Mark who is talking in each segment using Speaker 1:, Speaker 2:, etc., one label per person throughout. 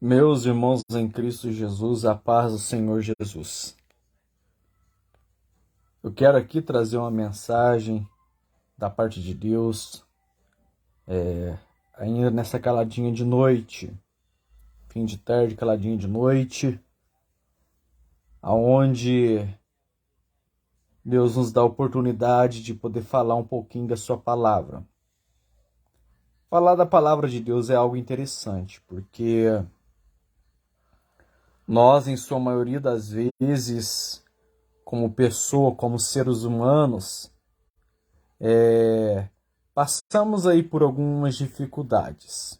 Speaker 1: Meus irmãos em Cristo Jesus, a paz do Senhor Jesus. Eu quero aqui trazer uma mensagem da parte de Deus, ainda nessa caladinha de noite, fim de tarde, caladinha de noite, aonde Deus nos dá a oportunidade de poder falar um pouquinho da sua palavra. Falar da palavra de Deus é algo interessante, porque nós, em sua maioria das vezes, como pessoa, como seres humanos, passamos aí por algumas dificuldades.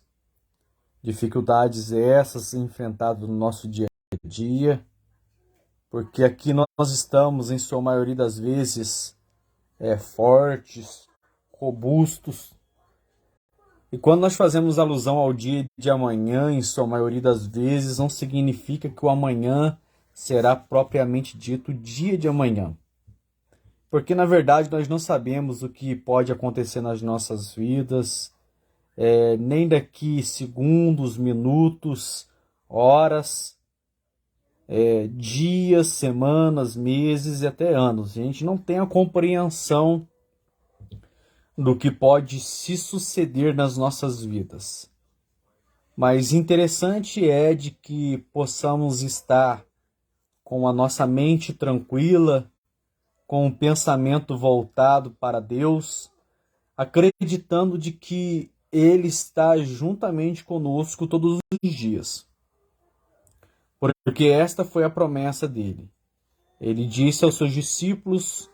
Speaker 1: Dificuldades essas enfrentadas no nosso dia a dia, porque aqui nós estamos, em sua maioria das vezes, fortes, robustos. E quando nós fazemos alusão ao dia de amanhã, em sua maioria das vezes, não significa que o amanhã será propriamente dito dia de amanhã. Porque, na verdade, nós não sabemos o que pode acontecer nas nossas vidas, nem daqui segundos, minutos, horas, dias, semanas, meses e até anos. A gente não tem a compreensão do que pode se suceder nas nossas vidas. Mas interessante é de que possamos estar com a nossa mente tranquila, com o pensamento voltado para Deus, acreditando de que Ele está juntamente conosco todos os dias. Porque esta foi a promessa dele. Ele disse aos seus discípulos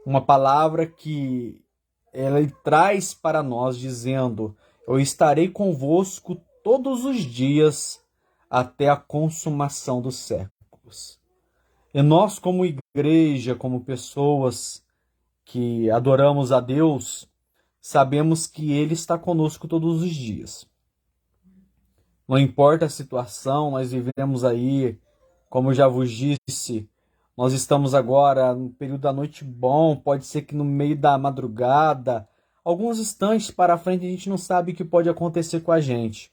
Speaker 1: uma palavra que ele traz para nós, dizendo: Eu estarei convosco todos os dias até a consumação dos séculos. E nós, como igreja, como pessoas que adoramos a Deus, sabemos que Ele está conosco todos os dias. Não importa a situação, nós vivemos aí, como já vos disse, nós estamos agora no período da noite bom, pode ser que no meio da madrugada, alguns instantes para frente a gente não sabe o que pode acontecer com a gente.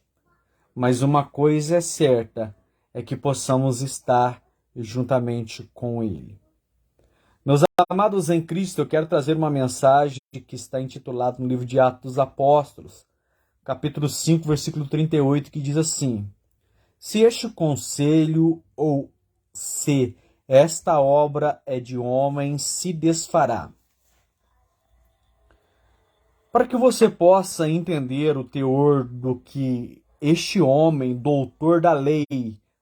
Speaker 1: Mas uma coisa é certa, é que possamos estar juntamente com Ele. Meus amados em Cristo, eu quero trazer uma mensagem que está intitulada no livro de Atos dos Apóstolos, capítulo 5, versículo 38, que diz assim: Se este conselho ou se esta obra é de homem, se desfará. Para que você possa entender o teor do que este homem, doutor da lei,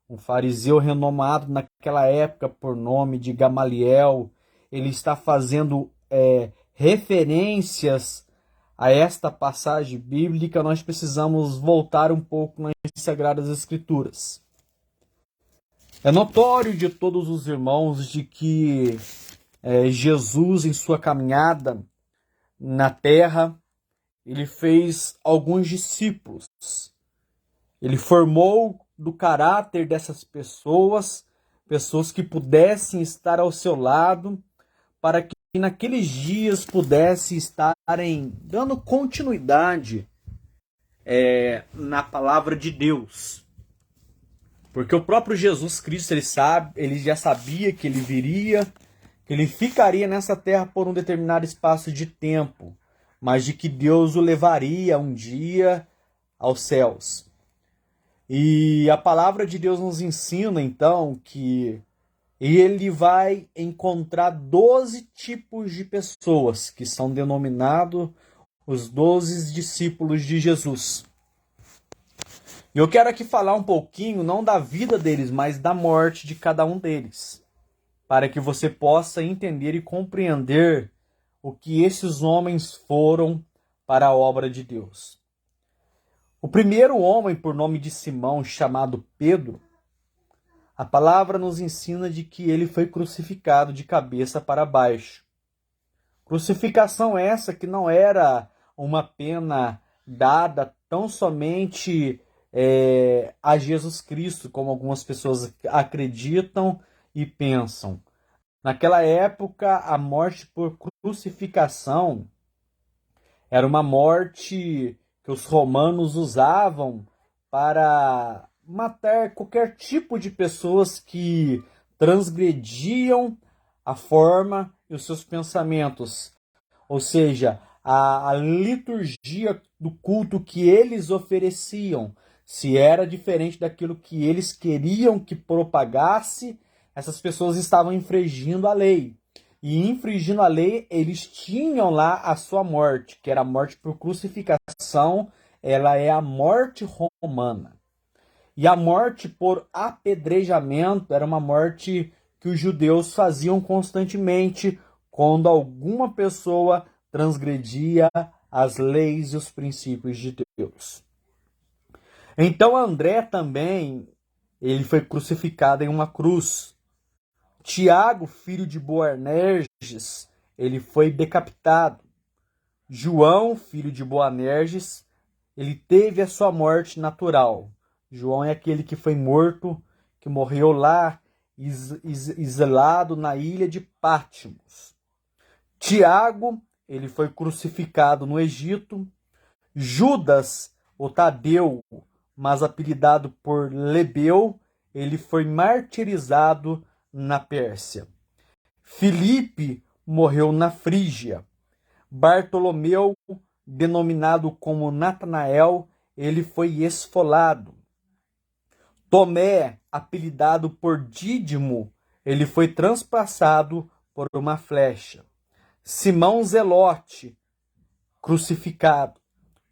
Speaker 1: um fariseu renomado naquela época por nome de Gamaliel, ele está fazendo referências a esta passagem bíblica, nós precisamos voltar um pouco nas Sagradas Escrituras. É notório de todos os irmãos de que Jesus, em sua caminhada na terra, ele fez alguns discípulos. Ele formou do caráter dessas pessoas, pessoas que pudessem estar ao seu lado, para que naqueles dias pudessem estarem dando continuidade na palavra de Deus. Porque o próprio Jesus Cristo, ele já sabia que ele viria, que ele ficaria nessa terra por um determinado espaço de tempo, mas de que Deus o levaria um dia aos céus. E a palavra de Deus nos ensina, então, que ele vai encontrar 12 tipos de pessoas, que são denominados os 12 discípulos de Jesus. E eu quero aqui falar um pouquinho, não da vida deles, mas da morte de cada um deles, para que você possa entender e compreender o que esses homens foram para a obra de Deus. O primeiro homem, por nome de Simão, chamado Pedro, a palavra nos ensina de que ele foi crucificado de cabeça para baixo. Crucificação essa que não era uma pena dada tão somente a Jesus Cristo, como algumas pessoas acreditam e pensam. Naquela época, a morte por crucificação era uma morte que os romanos usavam para matar qualquer tipo de pessoas que transgrediam a forma e os seus pensamentos. Ou seja, a liturgia do culto que eles ofereciam, se era diferente daquilo que eles queriam que propagasse, essas pessoas estavam infringindo a lei. E infringindo a lei, eles tinham lá a sua morte, que era a morte por crucificação, ela é a morte romana. E a morte por apedrejamento era uma morte que os judeus faziam constantemente quando alguma pessoa transgredia as leis e os princípios de Deus. Então André também, ele foi crucificado em uma cruz. Tiago, filho de Boanerges, ele foi decapitado. João, filho de Boanerges, ele teve a sua morte natural. João é aquele que foi morto, que morreu lá, exilado na ilha de Patmos. Tiago, ele foi crucificado no Egito. Judas, o Tadeu, mas apelidado por Lebeu, ele foi martirizado na Pérsia. Filipe morreu na Frígia. Bartolomeu, denominado como Natanael, ele foi esfolado. Tomé, apelidado por Dídimo, ele foi transpassado por uma flecha. Simão Zelote, crucificado.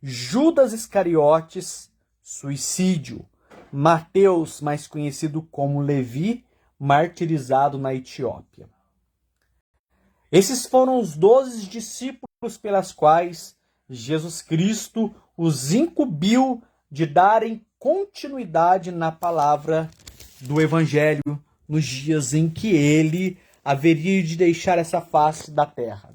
Speaker 1: Judas Iscariotes, suicídio. Mateus, mais conhecido como Levi, martirizado na Etiópia. Esses foram os 12 discípulos pelas quais Jesus Cristo os incumbiu de darem continuidade na palavra do Evangelho nos dias em que ele haveria de deixar essa face da terra.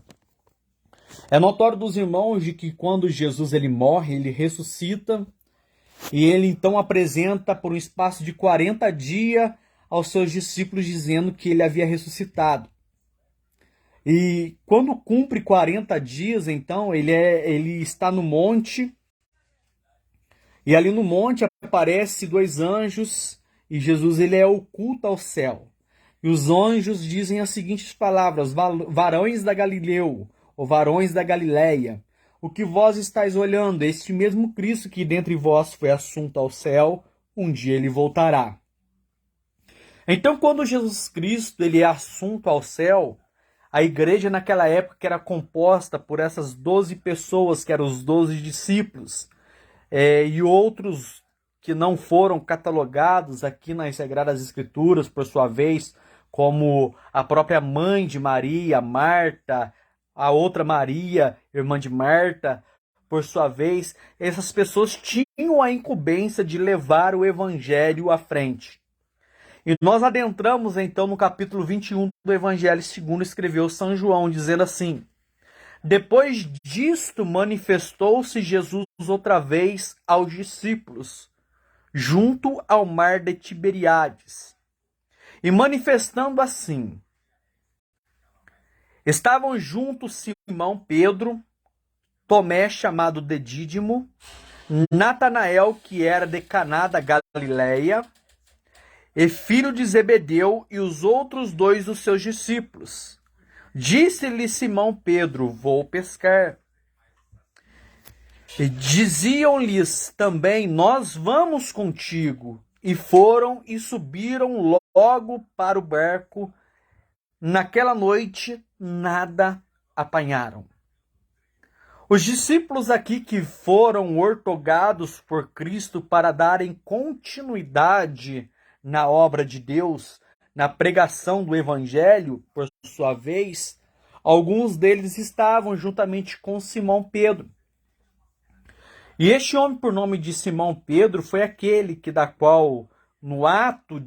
Speaker 1: É notório dos irmãos de que quando Jesus ele morre, ele ressuscita e ele então apresenta por um espaço de 40 dias aos seus discípulos dizendo que ele havia ressuscitado. E quando cumpre 40 dias, então, ele está no monte, e ali no monte aparece 2 anjos, e Jesus ele é oculto ao céu. E os anjos dizem as seguintes palavras: varões da Galileu, ou varões da Galileia, o que vós estáis olhando? Este mesmo Cristo que dentre vós foi assunto ao céu, um dia ele voltará. Então, quando Jesus Cristo ele é assunto ao céu, a igreja naquela época era composta por essas 12 pessoas, que eram os 12 discípulos, e outros que não foram catalogados aqui nas Sagradas Escrituras, por sua vez, como a própria mãe de Maria, Marta, a outra Maria, irmã de Marta, por sua vez, essas pessoas tinham a incumbência de levar o evangelho à frente. E nós adentramos então no capítulo 21 do Evangelho segundo escreveu São João, dizendo assim: depois disto manifestou-se Jesus outra vez aos discípulos, junto ao mar de Tiberíades. E manifestando assim, estavam juntos Simão Pedro, Tomé, chamado de Dídimo, Natanael, que era de Caná da Galileia, e filho de Zebedeu, e os outros 2 dos seus discípulos. Disse-lhe Simão Pedro: vou pescar. E diziam-lhes também: nós vamos contigo. E foram e subiram logo para o barco. Naquela noite nada apanharam. Os discípulos aqui que foram ortogados por Cristo para darem continuidade na obra de Deus, na pregação do Evangelho, por sua vez, alguns deles estavam juntamente com Simão Pedro. E este homem, por nome de Simão Pedro, foi aquele que da qual, no ato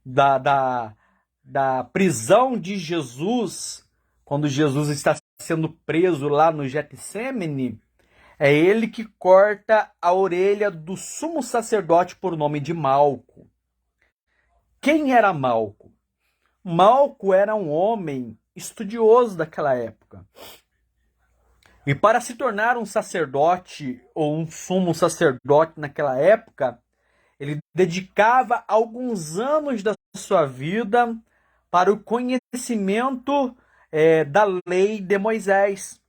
Speaker 1: da prisão de Jesus, quando Jesus está sendo preso lá no Getsêmani, é ele que corta a orelha do sumo sacerdote por nome de Malco. Quem era Malco? Malco era um homem estudioso daquela época. E para se tornar um sacerdote ou um sumo sacerdote naquela época, ele dedicava alguns anos da sua vida para o conhecimento da lei de Moisés.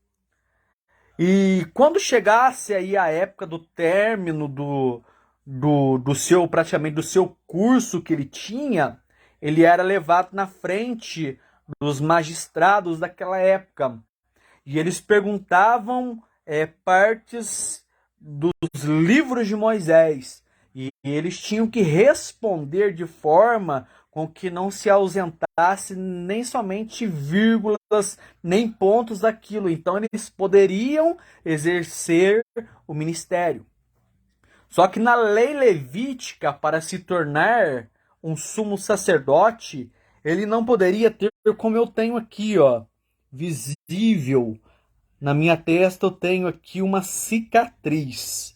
Speaker 1: E quando chegasse aí a época do término do seu, praticamente do seu curso que ele tinha, ele era levado na frente dos magistrados daquela época. E eles perguntavam partes dos livros de Moisés. E eles tinham que responder de forma com que não se ausentasse nem somente vírgulas, nem pontos daquilo. Então eles poderiam exercer o ministério. Só que na lei levítica, para se tornar um sumo sacerdote, ele não poderia ter como eu tenho aqui, ó, visível. Na minha testa eu tenho aqui uma cicatriz.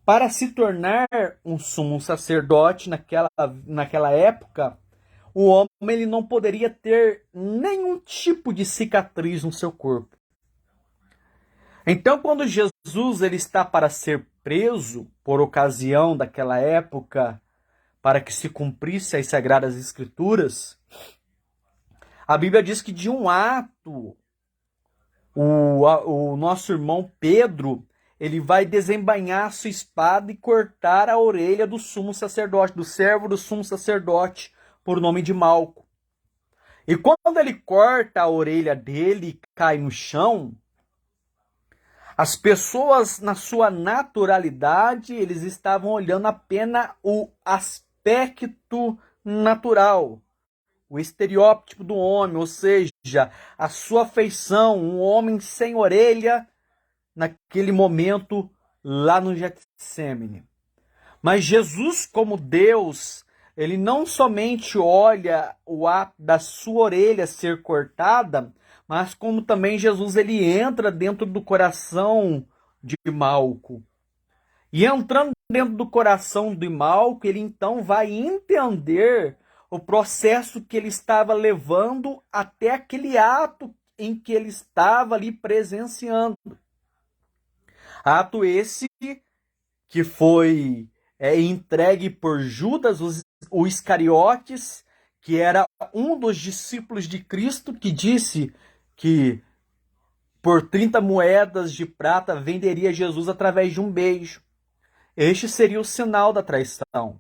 Speaker 1: Para se tornar um sumo sacerdote naquela época, o homem ele não poderia ter nenhum tipo de cicatriz no seu corpo. Então, quando Jesus ele está para ser preso, por ocasião daquela época, para que se cumprisse as Sagradas Escrituras, a Bíblia diz que de um ato, o nosso irmão Pedro, ele vai desembainhar a sua espada e cortar a orelha do sumo sacerdote, do servo do sumo sacerdote, por nome de Malco. E quando ele corta a orelha dele e cai no chão, as pessoas, na sua naturalidade, eles estavam olhando apenas o aspecto natural, o estereótipo do homem, ou seja, a sua feição, um homem sem orelha, naquele momento lá no Getsêmani. Mas Jesus, como Deus, ele não somente olha o ato da sua orelha ser cortada, mas como também Jesus ele entra dentro do coração de Malco. E entrando dentro do coração de Malco, ele então vai entender o processo que ele estava levando até aquele ato em que ele estava ali presenciando. Ato esse que foi entregue por Judas, o Iscariotes, que era um dos discípulos de Cristo, que disse que por 30 moedas de prata venderia Jesus através de um beijo. Este seria o sinal da traição.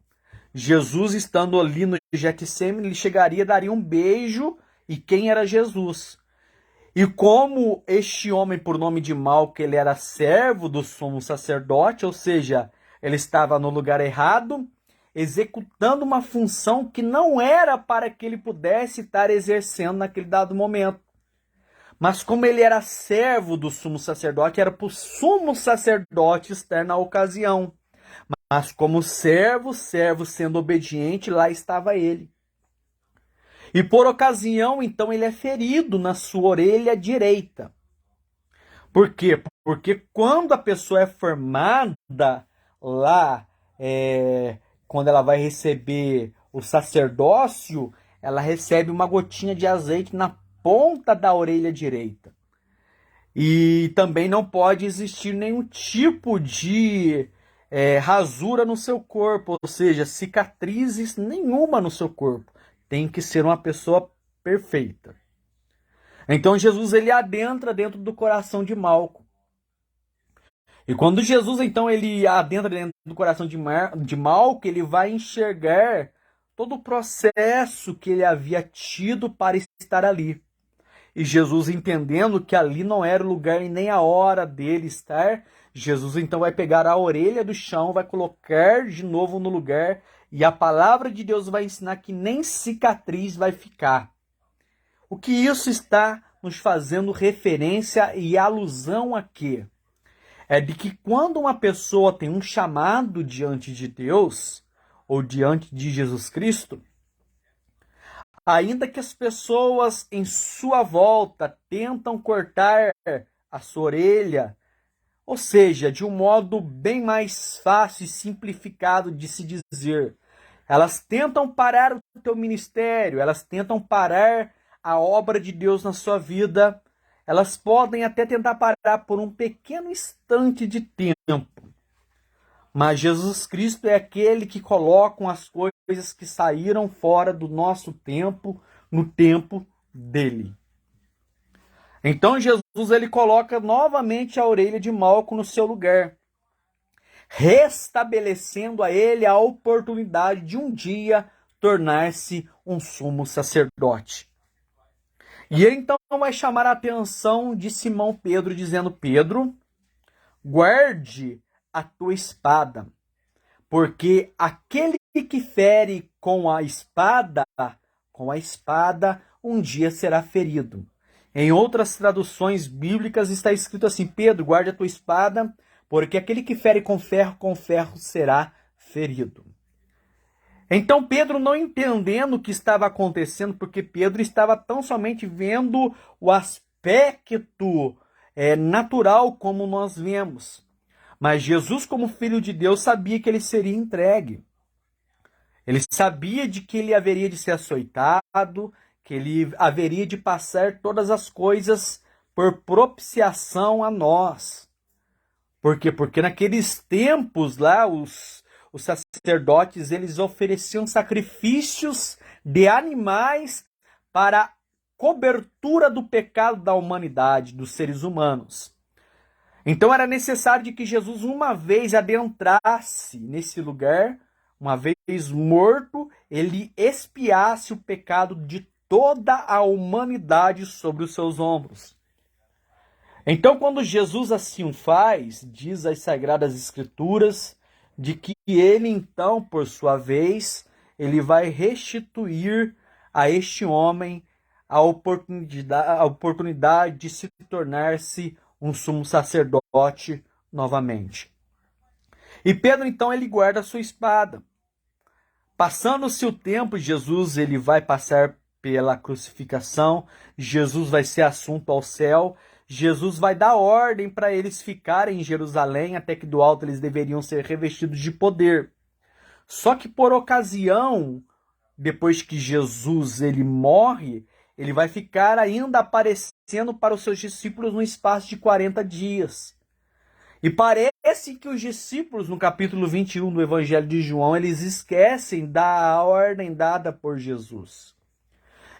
Speaker 1: Jesus, estando ali no Getsêmani, ele chegaria, daria um beijo, e quem era Jesus? E como este homem, por nome de Malco, ele era servo do sumo sacerdote, ou seja, ele estava no lugar errado, executando uma função que não era para que ele pudesse estar exercendo naquele dado momento. Mas como ele era servo do sumo sacerdote, era para o sumo sacerdote estar na ocasião. Mas como servo sendo obediente, lá estava ele. E por ocasião, então, ele é ferido na sua orelha direita. Por quê? Porque quando a pessoa é formada lá, quando ela vai receber o sacerdócio, ela recebe uma gotinha de azeite na ponta da orelha direita. E também não pode existir nenhum tipo de rasura no seu corpo, ou seja, cicatrizes nenhuma no seu corpo. Tem que ser uma pessoa perfeita. Então Jesus ele adentra dentro do coração de Malco. E quando Jesus então ele adentra dentro do coração de Malco, ele vai enxergar todo o processo que ele havia tido para estar ali. E Jesus, entendendo que ali não era o lugar e nem a hora dele estar, Jesus então vai pegar a orelha do chão, vai colocar de novo no lugar, e a palavra de Deus vai ensinar que nem cicatriz vai ficar. O que isso está nos fazendo referência e alusão a quê? É de que quando uma pessoa tem um chamado diante de Deus, ou diante de Jesus Cristo, ainda que as pessoas em sua volta tentam cortar a sua orelha, ou seja, de um modo bem mais fácil e simplificado de se dizer, elas tentam parar o teu ministério, elas tentam parar a obra de Deus na sua vida, elas podem até tentar parar por um pequeno instante de tempo. Mas Jesus Cristo é aquele que coloca as coisas que saíram fora do nosso tempo, no tempo dele. Então Jesus ele coloca novamente a orelha de Malco no seu lugar, restabelecendo a ele a oportunidade de um dia tornar-se um sumo sacerdote. E ele então vai chamar a atenção de Simão Pedro, dizendo: Pedro, guarde a tua espada, porque aquele que fere com a espada, um dia será ferido. Em outras traduções bíblicas está escrito assim: Pedro, guarde a tua espada, porque aquele que fere com ferro será ferido. Então Pedro, não entendendo o que estava acontecendo, porque Pedro estava tão somente vendo o aspecto natural como nós vemos. Mas Jesus, como filho de Deus, sabia que ele seria entregue. Ele sabia de que ele haveria de ser açoitado, que ele haveria de passar todas as coisas por propiciação a nós. Por quê? Porque naqueles tempos lá, os sacerdotes, eles ofereciam sacrifícios de animais para cobertura do pecado da humanidade, dos seres humanos. Então era necessário de que Jesus uma vez adentrasse nesse lugar, uma vez morto, ele expiasse o pecado de toda a humanidade sobre os seus ombros. Então, quando Jesus assim o faz, diz as Sagradas Escrituras, de que ele então, por sua vez, ele vai restituir a este homem a oportunidade de se tornar-se um sumo sacerdote novamente. E Pedro, então, ele guarda a sua espada. Passando-se o tempo, Jesus ele vai passar pela crucificação, Jesus vai ser assunto ao céu, Jesus vai dar ordem para eles ficarem em Jerusalém, até que do alto eles deveriam ser revestidos de poder. Só que por ocasião, depois que Jesus ele morre, ele vai ficar ainda aparecendo para os seus discípulos no espaço de 40 dias. E parece que os discípulos, no capítulo 21 do Evangelho de João, eles esquecem da ordem dada por Jesus.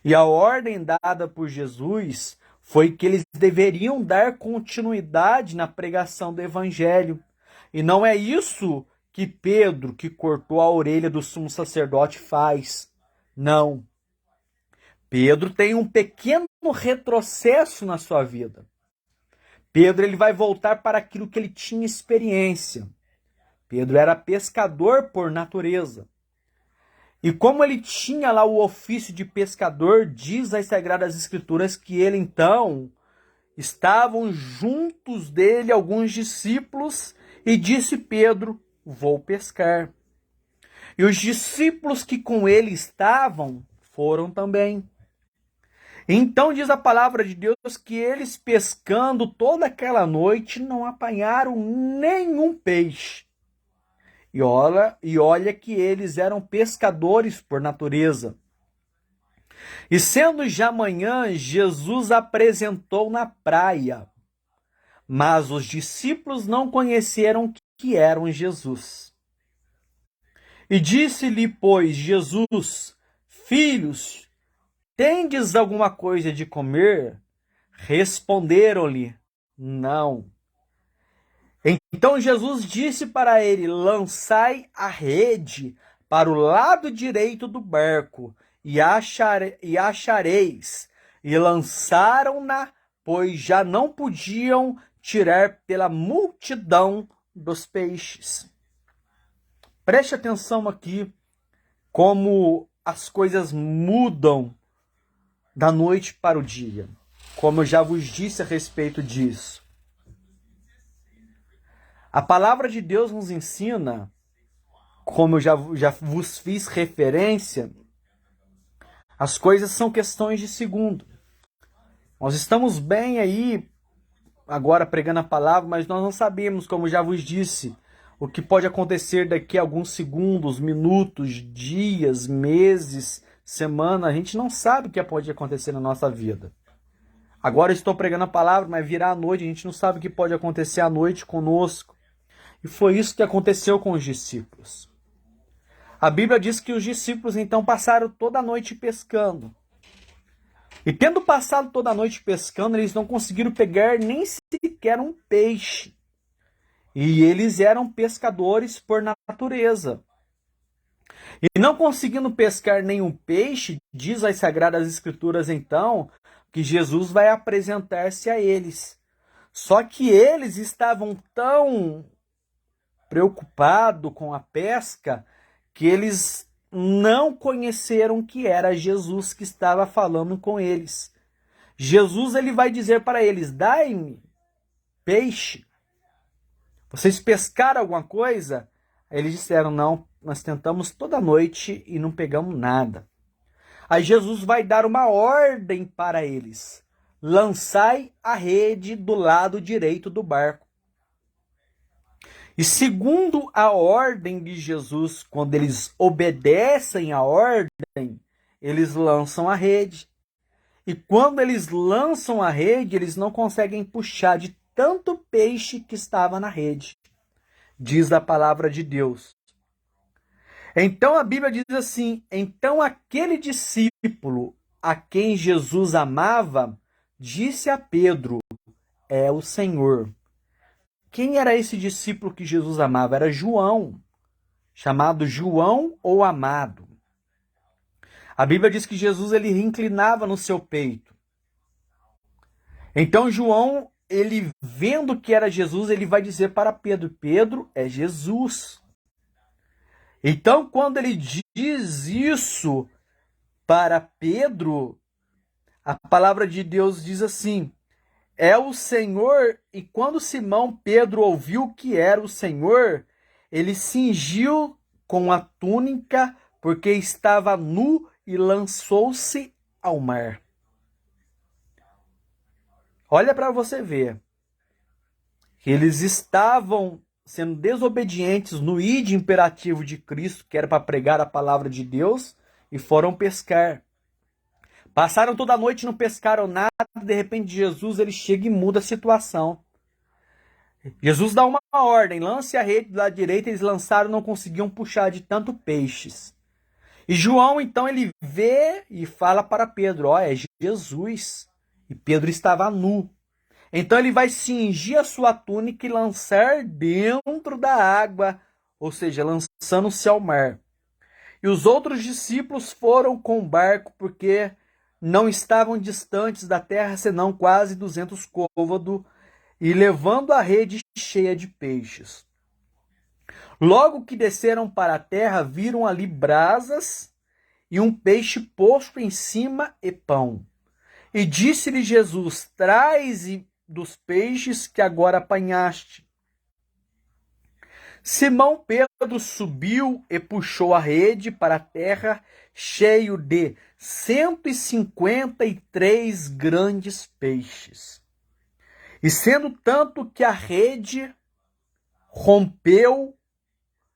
Speaker 1: E a ordem dada por Jesus foi que eles deveriam dar continuidade na pregação do Evangelho. E não é isso que Pedro, que cortou a orelha do sumo sacerdote, faz. Não. Pedro tem um pequeno retrocesso na sua vida. Pedro ele vai voltar para aquilo que ele tinha experiência. Pedro era pescador por natureza. E como ele tinha lá o ofício de pescador, diz as Sagradas Escrituras que ele então, estavam juntos dele alguns discípulos e disse Pedro, vou pescar. E os discípulos que com ele estavam foram também. Então diz a palavra de Deus que eles pescando toda aquela noite não apanharam nenhum peixe. E olha que eles eram pescadores por natureza. E sendo já manhã, Jesus apresentou na praia. Mas os discípulos não conheceram que eram Jesus. E disse-lhe, pois, Jesus, filhos, tendes alguma coisa de comer? Responderam-lhe, não. Então Jesus disse para ele, lançai a rede para o lado direito do barco, e achareis. E lançaram-na, pois já não podiam tirar pela multidão dos peixes. Preste atenção aqui, como as coisas mudam da noite para o dia, como eu já vos disse a respeito disso. A palavra de Deus nos ensina, como eu já vos fiz referência, as coisas são questões de segundo. Nós estamos bem aí, agora pregando a palavra, mas nós não sabemos, como já vos disse, o que pode acontecer daqui a alguns segundos, minutos, dias, meses, semana. A gente não sabe o que pode acontecer na nossa vida. Agora estou pregando a palavra, mas virá a noite, a gente não sabe o que pode acontecer à noite conosco. E foi isso que aconteceu com os discípulos. A Bíblia diz que os discípulos então passaram toda a noite pescando. E tendo passado toda a noite pescando, eles não conseguiram pegar nem sequer um peixe. E eles eram pescadores por natureza. E não conseguindo pescar nenhum peixe, diz as Sagradas Escrituras então, que Jesus vai apresentar-se a eles. Só que eles estavam tão preocupados com a pesca que eles não conheceram que era Jesus que estava falando com eles. Jesus ele vai dizer para eles: dai-me peixe. Vocês pescaram alguma coisa? Aí eles disseram: não, nós tentamos toda noite e não pegamos nada. Aí Jesus vai dar uma ordem para eles: lançai a rede do lado direito do barco. E segundo a ordem de Jesus, quando eles obedecem a ordem, eles lançam a rede. E quando eles lançam a rede, eles não conseguem puxar de tanto peixe que estava na rede. Diz a palavra de Deus. Então a Bíblia diz assim: então aquele discípulo a quem Jesus amava, disse a Pedro: é o Senhor. Quem era esse discípulo que Jesus amava? Era João, chamado João ou Amado. A Bíblia diz que Jesus ele inclinava no seu peito. Então João, ele vendo que era Jesus, ele vai dizer para Pedro: Pedro, é Jesus. Então quando ele diz isso para Pedro, a palavra de Deus diz assim: é o Senhor. E quando Simão Pedro ouviu que era o Senhor, ele cingiu com a túnica, porque estava nu, e lançou-se ao mar. Olha para você ver. Eles estavam sendo desobedientes no ide imperativo de Cristo, que era para pregar a palavra de Deus, e foram pescar. Passaram toda a noite e não pescaram nada, de repente Jesus ele chega e muda a situação. Jesus dá uma ordem: lance a rede do lado direito. Eles lançaram, não conseguiam puxar de tanto peixes. E João então ele vê e fala para Pedro: ó, é Jesus. E Pedro estava nu. Então ele vai cingir a sua túnica e lançar dentro da água, ou seja, lançando-se ao mar. E os outros discípulos foram com o barco, porque não estavam distantes da terra, senão quase 200 côvados, e levando a rede cheia de peixes. Logo que desceram para a terra, viram ali brasas e um peixe posto em cima e pão. E disse-lhe Jesus: traze dos peixes que agora apanhaste. Simão Pedro subiu e puxou a rede para a terra, cheio de 153 grandes peixes. E sendo tanto que a rede rompeu,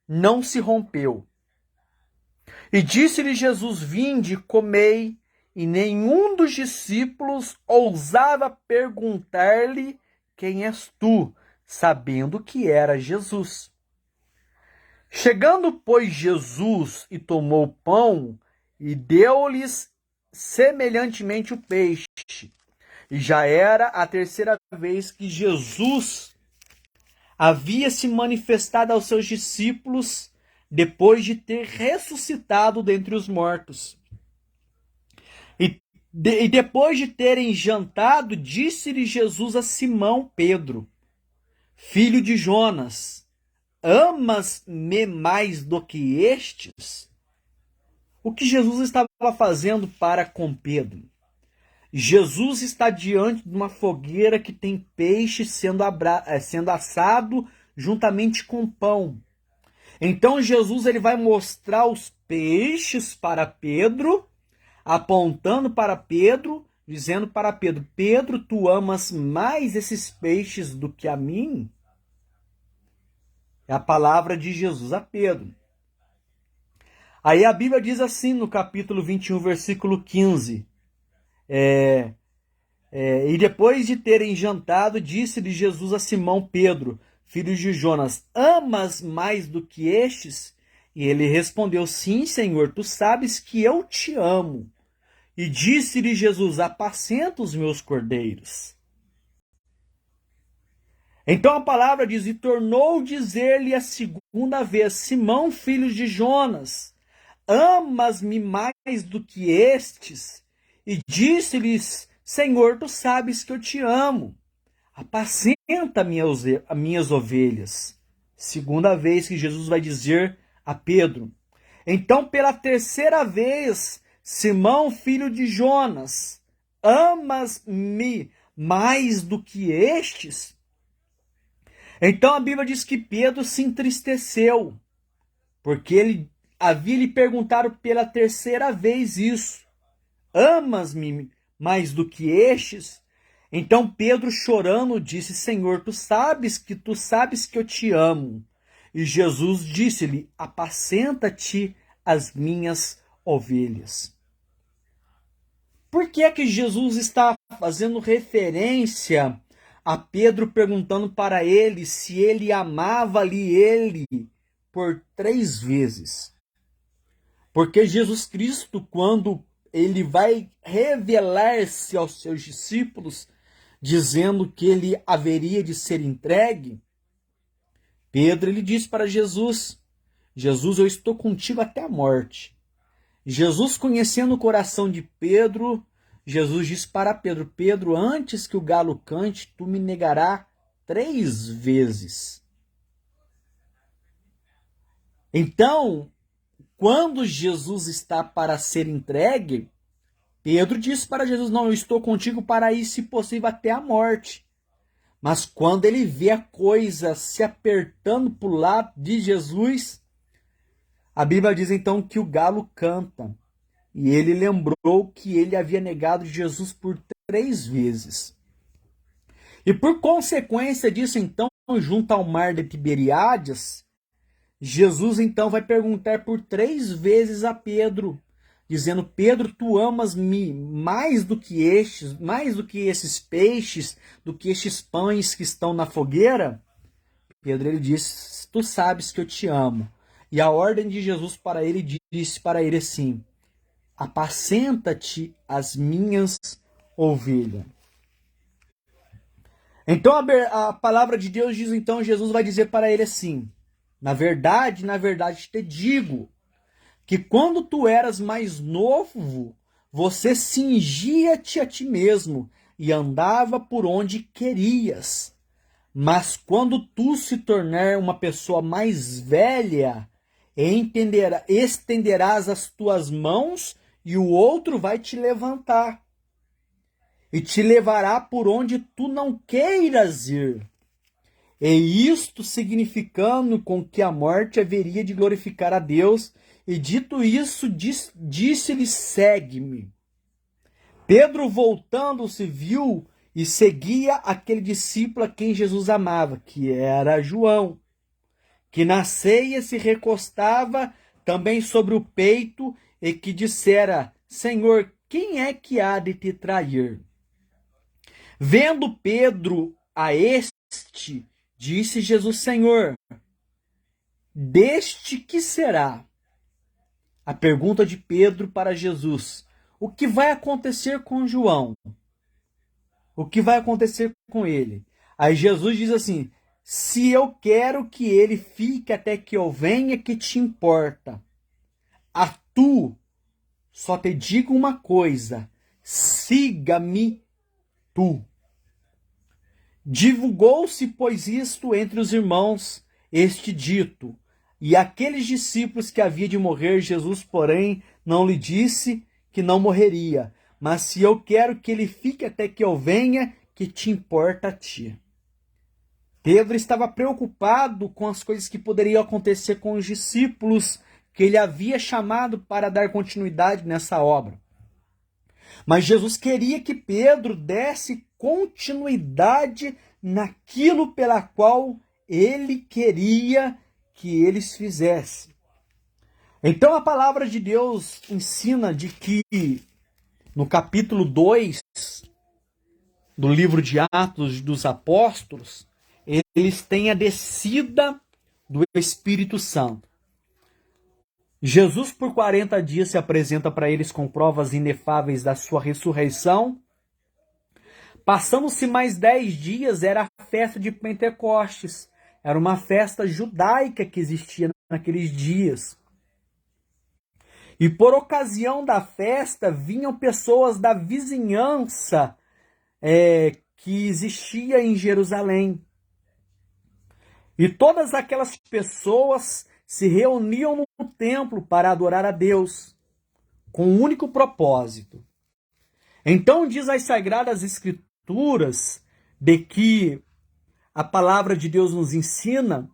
Speaker 1: não se rompeu. E disse-lhe Jesus: vinde, comei. E nenhum dos discípulos ousava perguntar-lhe: quem és tu? Sabendo que era Jesus. Chegando, pois, Jesus e tomou o pão e deu-lhes semelhantemente o peixe. E já era a terceira vez que Jesus havia se manifestado aos seus discípulos depois de ter ressuscitado dentre os mortos. E depois de terem jantado, disse-lhe Jesus a Simão Pedro: filho de Jonas, amas-me mais do que estes? O que Jesus estava fazendo para com Pedro? Jesus está diante de uma fogueira que tem peixe sendo assado juntamente com pão. Então Jesus ele vai mostrar os peixes para Pedro, apontando para Pedro, dizendo para Pedro: Pedro, tu amas mais esses peixes do que a mim? É a palavra de Jesus a Pedro. Aí a Bíblia diz assim no capítulo 21, versículo 15. E depois de terem jantado, disse-lhe Jesus a Simão Pedro: filho de Jonas, amas mais do que estes? E ele respondeu, sim, Senhor, tu sabes que eu te amo. E disse-lhe Jesus, apacenta os meus cordeiros. Então a palavra diz, e tornou dizer-lhe a segunda vez, Simão, filho de Jonas, amas-me mais do que estes? E disse-lhes, Senhor, tu sabes que eu te amo. Apacenta minhas ovelhas. Segunda vez que Jesus vai dizer a Pedro. Então, pela terceira vez, Simão, filho de Jonas, amas-me mais do que estes? Então a Bíblia diz que Pedro se entristeceu, porque ele havia lhe perguntado pela terceira vez isso. Amas-me mais do que estes? Então Pedro, chorando, disse, Senhor, tu sabes que eu te amo. E Jesus disse-lhe, apacenta-te as minhas ovelhas. Por que é que Jesus está fazendo referência a Pedro, perguntando para ele se ele amava-lhe ele por 3 vezes? Porque Jesus Cristo, quando ele vai revelar-se aos seus discípulos, dizendo que ele haveria de ser entregue, Pedro, ele disse para Jesus, Jesus, eu estou contigo até a morte. Jesus, conhecendo o coração de Pedro, Jesus disse para Pedro, Pedro, antes que o galo cante, tu me negarás 3 vezes. Então, quando Jesus está para ser entregue, Pedro disse para Jesus, não, eu estou contigo para ir, se possível, até a morte. Mas quando ele vê a coisa se apertando para o lado de Jesus, a Bíblia diz então que o galo canta. E ele lembrou que ele havia negado Jesus por 3 vezes. E por consequência disso, então, junto ao mar de Tiberíades, Jesus então vai perguntar por 3 vezes a Pedro, dizendo, Pedro, tu amas-me mais do que esses peixes, do que estes pães que estão na fogueira? Pedro, ele disse, tu sabes que eu te amo. E a ordem de Jesus para ele disse para ele assim, apacenta-te as minhas ovelhas. Então a palavra de Deus diz, então Jesus vai dizer para ele assim, na verdade te digo, que quando tu eras mais novo, você cingia-te a ti mesmo e andava por onde querias. Mas quando tu se tornar uma pessoa mais velha, estenderás as tuas mãos e o outro vai te levantar e te levará por onde tu não queiras ir. E isto significando com que a morte haveria de glorificar a Deus. E dito isso, disse-lhe, segue-me. Pedro, voltando-se, viu e seguia aquele discípulo a quem Jesus amava, que era João, que na ceia se recostava também sobre o peito e que dissera, Senhor, quem é que há de te trair? Vendo Pedro a este, disse Jesus, Senhor, deste que será? A pergunta de Pedro para Jesus, o que vai acontecer com João? O que vai acontecer com ele? Aí Jesus diz assim, se eu quero que ele fique até que eu venha, que te importa? A tu, só te digo uma coisa, siga-me tu. Divulgou-se, pois, isto entre os irmãos, este dito. E aqueles discípulos que havia de morrer, Jesus, porém, não lhe disse que não morreria. Mas se eu quero que ele fique até que eu venha, que te importa a ti? Pedro estava preocupado com as coisas que poderiam acontecer com os discípulos que ele havia chamado para dar continuidade nessa obra. Mas Jesus queria que Pedro desse continuidade naquilo pela qual ele queria que eles fizessem. Então a palavra de Deus ensina de que no capítulo 2 do livro de Atos dos Apóstolos, eles têm a descida do Espírito Santo. Jesus, por 40 dias, se apresenta para eles com provas inefáveis da sua ressurreição. Passamos-se mais 10 dias, era a festa de Pentecostes. Era uma festa judaica que existia naqueles dias. E por ocasião da festa, vinham pessoas da vizinhança que existia em Jerusalém. E todas aquelas pessoas se reuniam no templo para adorar a Deus, com um único propósito. Então diz as Sagradas Escrituras de que a palavra de Deus nos ensina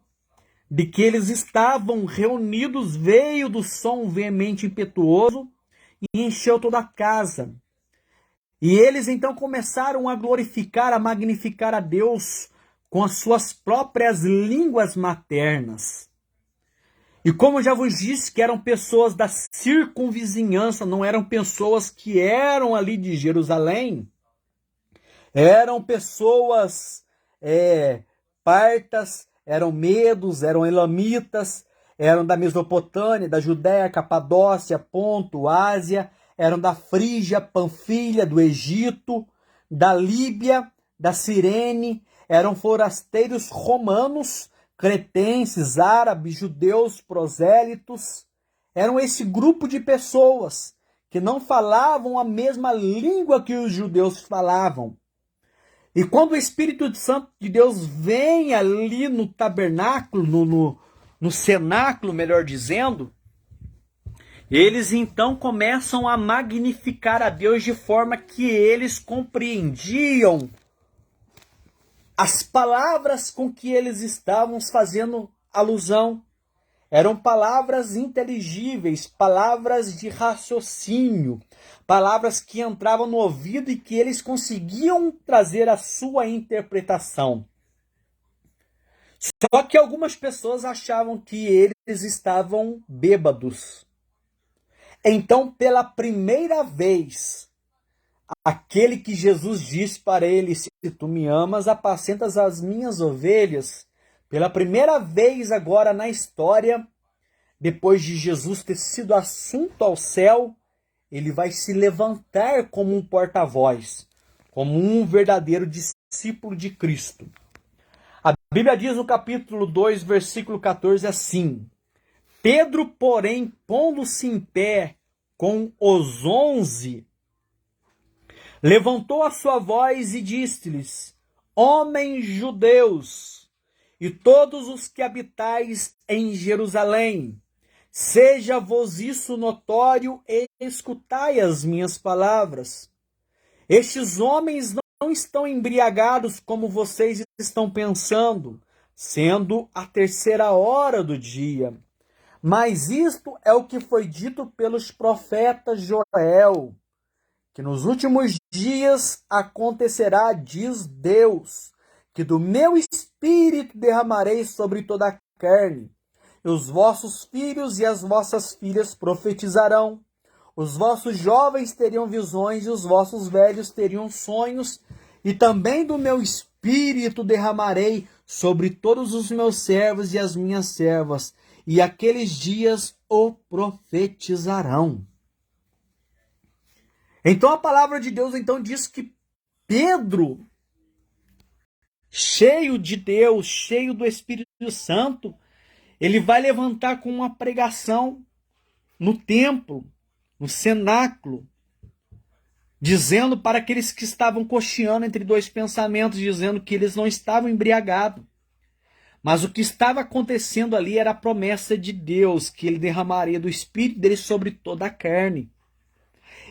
Speaker 1: de que eles estavam reunidos, veio do som veemente e impetuoso e encheu toda a casa. E eles então começaram a glorificar, a magnificar a Deus com as suas próprias línguas maternas. E como já vos disse, que eram pessoas da circunvizinhança, não eram pessoas que eram ali de Jerusalém, eram pessoas partas, eram medos, eram elamitas, eram da Mesopotâmia, da Judéia, Capadócia, Ponto, Ásia, eram da Frígia, Panfilha, do Egito, da Líbia, da Cirene, eram forasteiros romanos, cretenses, árabes, judeus, prosélitos. Eram esse grupo de pessoas que não falavam a mesma língua que os judeus falavam. E quando o Espírito Santo de Deus vem ali no tabernáculo, no cenáculo, melhor dizendo, eles então começam a magnificar a Deus de forma que eles compreendiam as palavras com que eles estavam fazendo alusão. Eram palavras inteligíveis, palavras de raciocínio, palavras que entravam no ouvido e que eles conseguiam trazer a sua interpretação. Só que algumas pessoas achavam que eles estavam bêbados. Então, pela primeira vez, aquele que Jesus disse para ele: se tu me amas, apacentas as minhas ovelhas. Pela primeira vez agora na história, depois de Jesus ter sido assunto ao céu, ele vai se levantar como um porta-voz, como um verdadeiro discípulo de Cristo. A Bíblia diz no capítulo 2, versículo 14 assim: Pedro, porém, pondo-se em pé com os 11, levantou a sua voz e disse-lhes: Homens judeus, e todos os que habitais em Jerusalém, seja-vos isso notório e escutai as minhas palavras. Estes homens não estão embriagados como vocês estão pensando, sendo a 3ª hora do dia. Mas isto é o que foi dito pelos profetas Joel, que nos últimos dias acontecerá, diz Deus, que do meu espírito derramarei sobre toda a carne. E os vossos filhos e as vossas filhas profetizarão. Os vossos jovens teriam visões e os vossos velhos teriam sonhos. E também do meu espírito derramarei sobre todos os meus servos e as minhas servas. E aqueles dias o profetizarão. Então a palavra de Deus então diz que Pedro, cheio de Deus, cheio do Espírito Santo, ele vai levantar com uma pregação no templo, no cenáculo, dizendo para aqueles que estavam cocheando entre dois pensamentos, dizendo que eles não estavam embriagados. Mas o que estava acontecendo ali era a promessa de Deus, que ele derramaria do Espírito dele sobre toda a carne.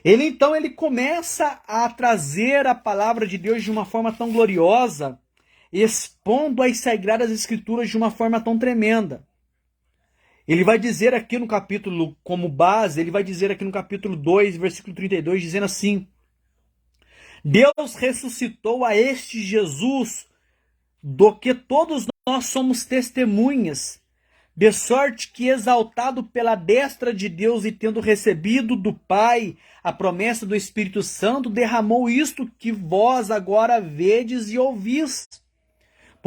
Speaker 1: Ele começa a trazer a palavra de Deus de uma forma tão gloriosa, expondo as Sagradas Escrituras de uma forma tão tremenda. Ele vai dizer aqui no capítulo, como base, ele vai dizer aqui no capítulo 2, versículo 32, dizendo assim: Deus ressuscitou a este Jesus, do que todos nós somos testemunhas, de sorte que, exaltado pela destra de Deus e tendo recebido do Pai a promessa do Espírito Santo, derramou isto que vós agora vedes e ouvis.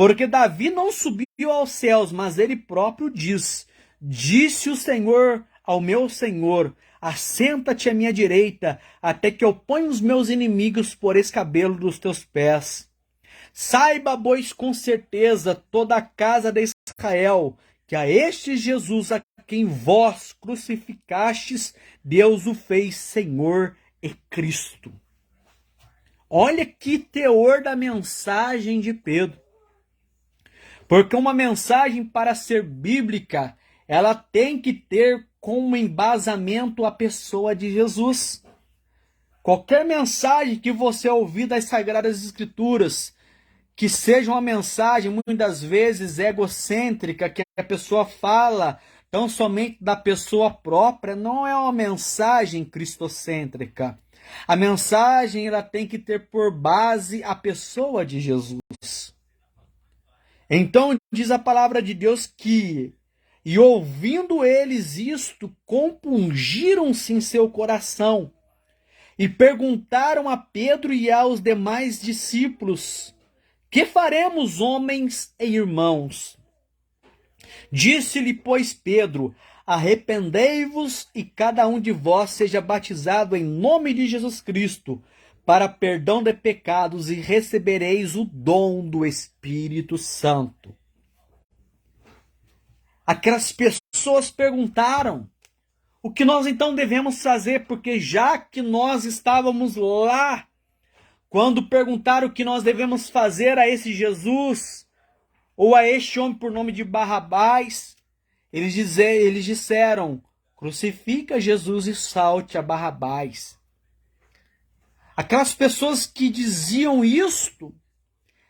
Speaker 1: Porque Davi não subiu aos céus, mas ele próprio diz: Disse o Senhor ao meu Senhor: Assenta-te à minha direita, até que eu ponha os meus inimigos por escabelo dos teus pés. Saiba, pois, com certeza toda a casa de Israel, que a este Jesus a quem vós crucificastes, Deus o fez Senhor e Cristo. Olha que teor da mensagem de Pedro. Porque uma mensagem, para ser bíblica, ela tem que ter como embasamento a pessoa de Jesus. Qualquer mensagem que você ouvir das Sagradas Escrituras, que seja uma mensagem muitas vezes egocêntrica, que a pessoa fala tão somente da pessoa própria, não é uma mensagem cristocêntrica. A mensagem ela tem que ter por base a pessoa de Jesus. Então diz a palavra de Deus que, e ouvindo eles isto, compungiram-se em seu coração, e perguntaram a Pedro e aos demais discípulos: Que faremos, homens e irmãos? Disse-lhe, pois, Pedro: Arrependei-vos e cada um de vós seja batizado em nome de Jesus Cristo, para perdão de pecados, e recebereis o dom do Espírito Santo. Aquelas pessoas perguntaram: o que nós então devemos fazer? Porque já que nós estávamos lá, quando perguntaram o que nós devemos fazer a esse Jesus, ou a este homem por nome de Barrabás, eles disseram: crucifica Jesus e salte a Barrabás. Aquelas pessoas que diziam isto,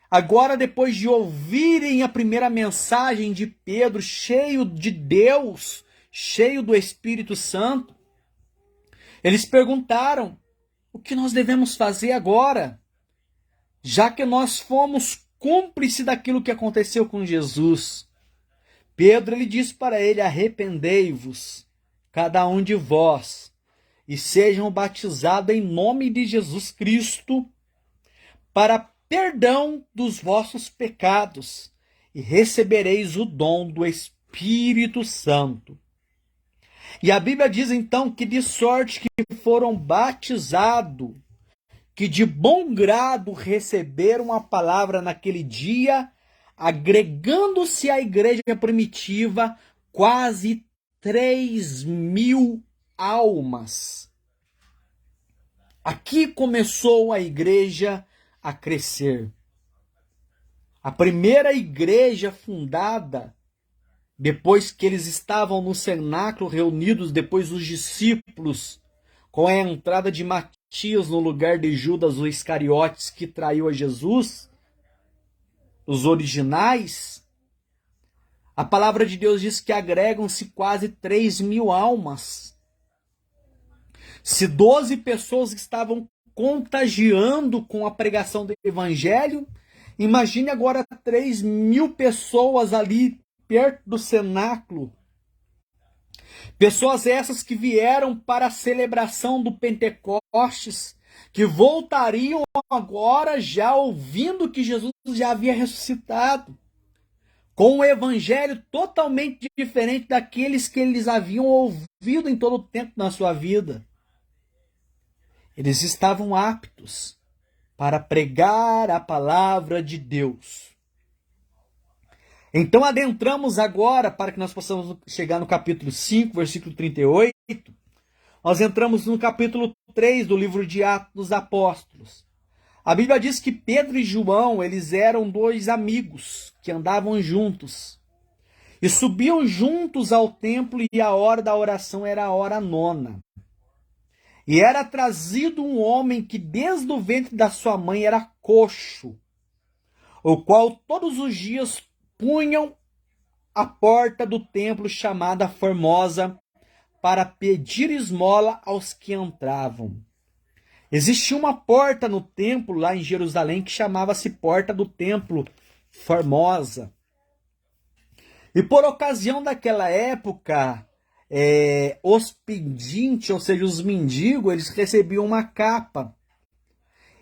Speaker 1: agora depois de ouvirem a primeira mensagem de Pedro, cheio de Deus, cheio do Espírito Santo, eles perguntaram: o que nós devemos fazer agora? Já que nós fomos cúmplices daquilo que aconteceu com Jesus. Pedro ele disse para ele: arrependei-vos, cada um de vós, e sejam batizados em nome de Jesus Cristo, para perdão dos vossos pecados, e recebereis o dom do Espírito Santo. E a Bíblia diz então que de sorte que foram batizados, que de bom grado receberam a palavra naquele dia, agregando-se à igreja primitiva quase 3.000 almas. Aqui começou a igreja a crescer. A primeira igreja fundada, depois que eles estavam no cenáculo reunidos, depois os discípulos, com a entrada de Matias no lugar de Judas, o Iscariotes, que traiu a Jesus, os originais, a palavra de Deus diz que agregam-se quase 3.000 almas. Se 12 pessoas estavam contagiando com a pregação do evangelho, imagine agora 3.000 pessoas ali perto do cenáculo. Pessoas essas que vieram para a celebração do Pentecostes, que voltariam agora já ouvindo que Jesus já havia ressuscitado, com um evangelho totalmente diferente daqueles que eles haviam ouvido em todo o tempo na sua vida. Eles estavam aptos para pregar a palavra de Deus. Então adentramos agora, para que nós possamos chegar no capítulo 5, versículo 38, nós entramos no capítulo 3 do livro de Atos dos Apóstolos. A Bíblia diz que Pedro e João, eles eram dois amigos que andavam juntos. E subiam juntos ao templo, e a hora da oração era a hora 9. E era trazido um homem que desde o ventre da sua mãe era coxo, o qual todos os dias punham a porta do templo chamada Formosa para pedir esmola aos que entravam. Existia uma porta no templo lá em Jerusalém que chamava-se Porta do Templo Formosa. E por ocasião daquela época, os pedintes, ou seja, os mendigos, eles recebiam uma capa.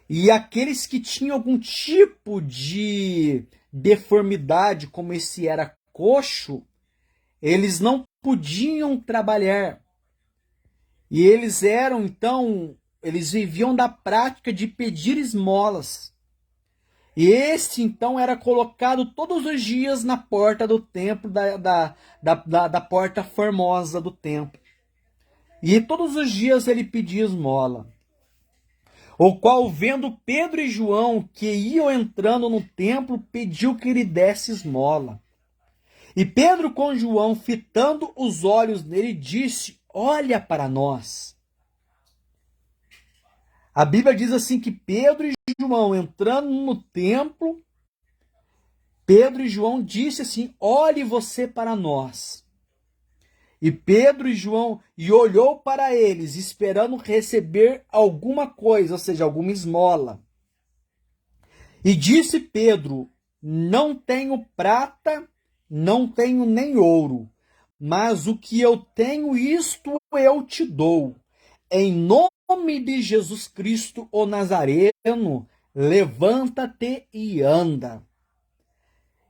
Speaker 1: E aqueles que tinham algum tipo de deformidade, como esse era coxo, eles não podiam trabalhar. E eles eles viviam da prática de pedir esmolas. E este, então, era colocado todos os dias na porta do templo, da porta formosa do templo. E todos os dias ele pedia esmola. O qual, vendo Pedro e João que iam entrando no templo, pediu que lhe desse esmola. E Pedro com João, fitando os olhos nele, disse: olha para nós. A Bíblia diz assim que Pedro e João, entrando no templo, Pedro e João disse assim: olhe você para nós. E Pedro e João, e olhou para eles, esperando receber alguma coisa, ou seja, alguma esmola. E disse Pedro: não tenho prata, não tenho nem ouro, mas o que eu tenho, isto eu te dou. Em nome de Jesus Cristo, o Nazareno, levanta-te e anda.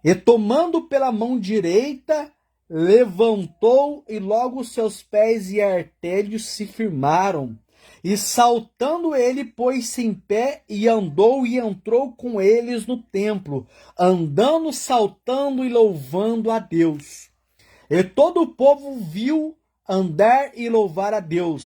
Speaker 1: E tomando pela mão direita, levantou, e logo seus pés e artérios se firmaram. E saltando ele, pôs-se em pé e andou e entrou com eles no templo, andando, saltando e louvando a Deus. E todo o povo viu andar e louvar a Deus.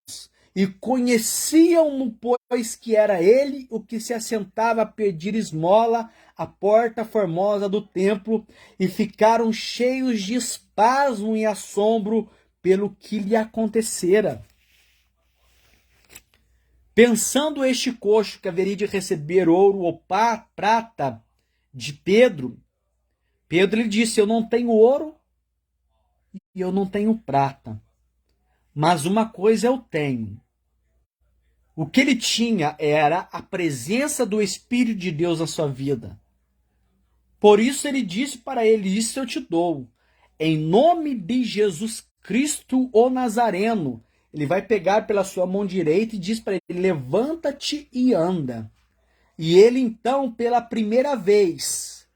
Speaker 1: E conheciam-no, pois, que era ele o que se assentava a pedir esmola à porta formosa do templo, e ficaram cheios de espasmo e assombro pelo que lhe acontecera. Pensando este coxo que haveria de receber ouro ou prata de Pedro, Pedro lhe disse: eu não tenho ouro e eu não tenho prata, mas uma coisa eu tenho. O que ele tinha era a presença do Espírito de Deus na sua vida. Por isso ele disse para ele: isso eu te dou. Em nome de Jesus Cristo, o Nazareno. Ele vai pegar pela sua mão direita e diz para ele: levanta-te e anda. E ele então, pela primeira vez,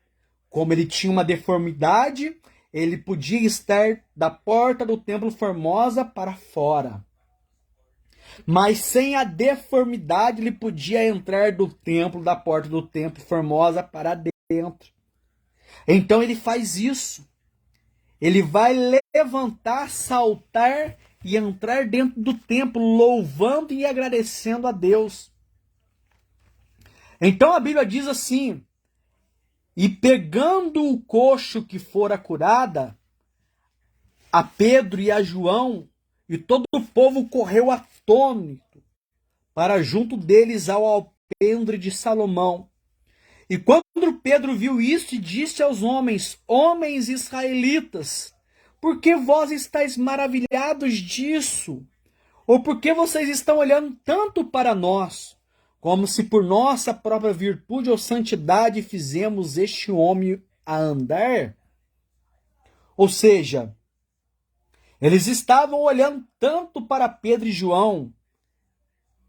Speaker 1: como ele tinha uma deformidade, ele podia estar da porta do templo formosa para fora. Mas sem a deformidade, ele podia entrar do templo, da porta do templo formosa para dentro. Então ele faz isso. Ele vai levantar, saltar e entrar dentro do templo, louvando e agradecendo a Deus. Então a Bíblia diz assim: e pegando o coxo que fora curada, a Pedro e a João, e todo o povo correu atônito para junto deles ao alpendre de Salomão. E quando Pedro viu isso, disse aos homens: homens israelitas, por que vós estáis maravilhados disso? Ou por que vocês estão olhando tanto para nós, como se por nossa própria virtude ou santidade fizemos este homem a andar? Ou seja, eles estavam olhando tanto para Pedro e João,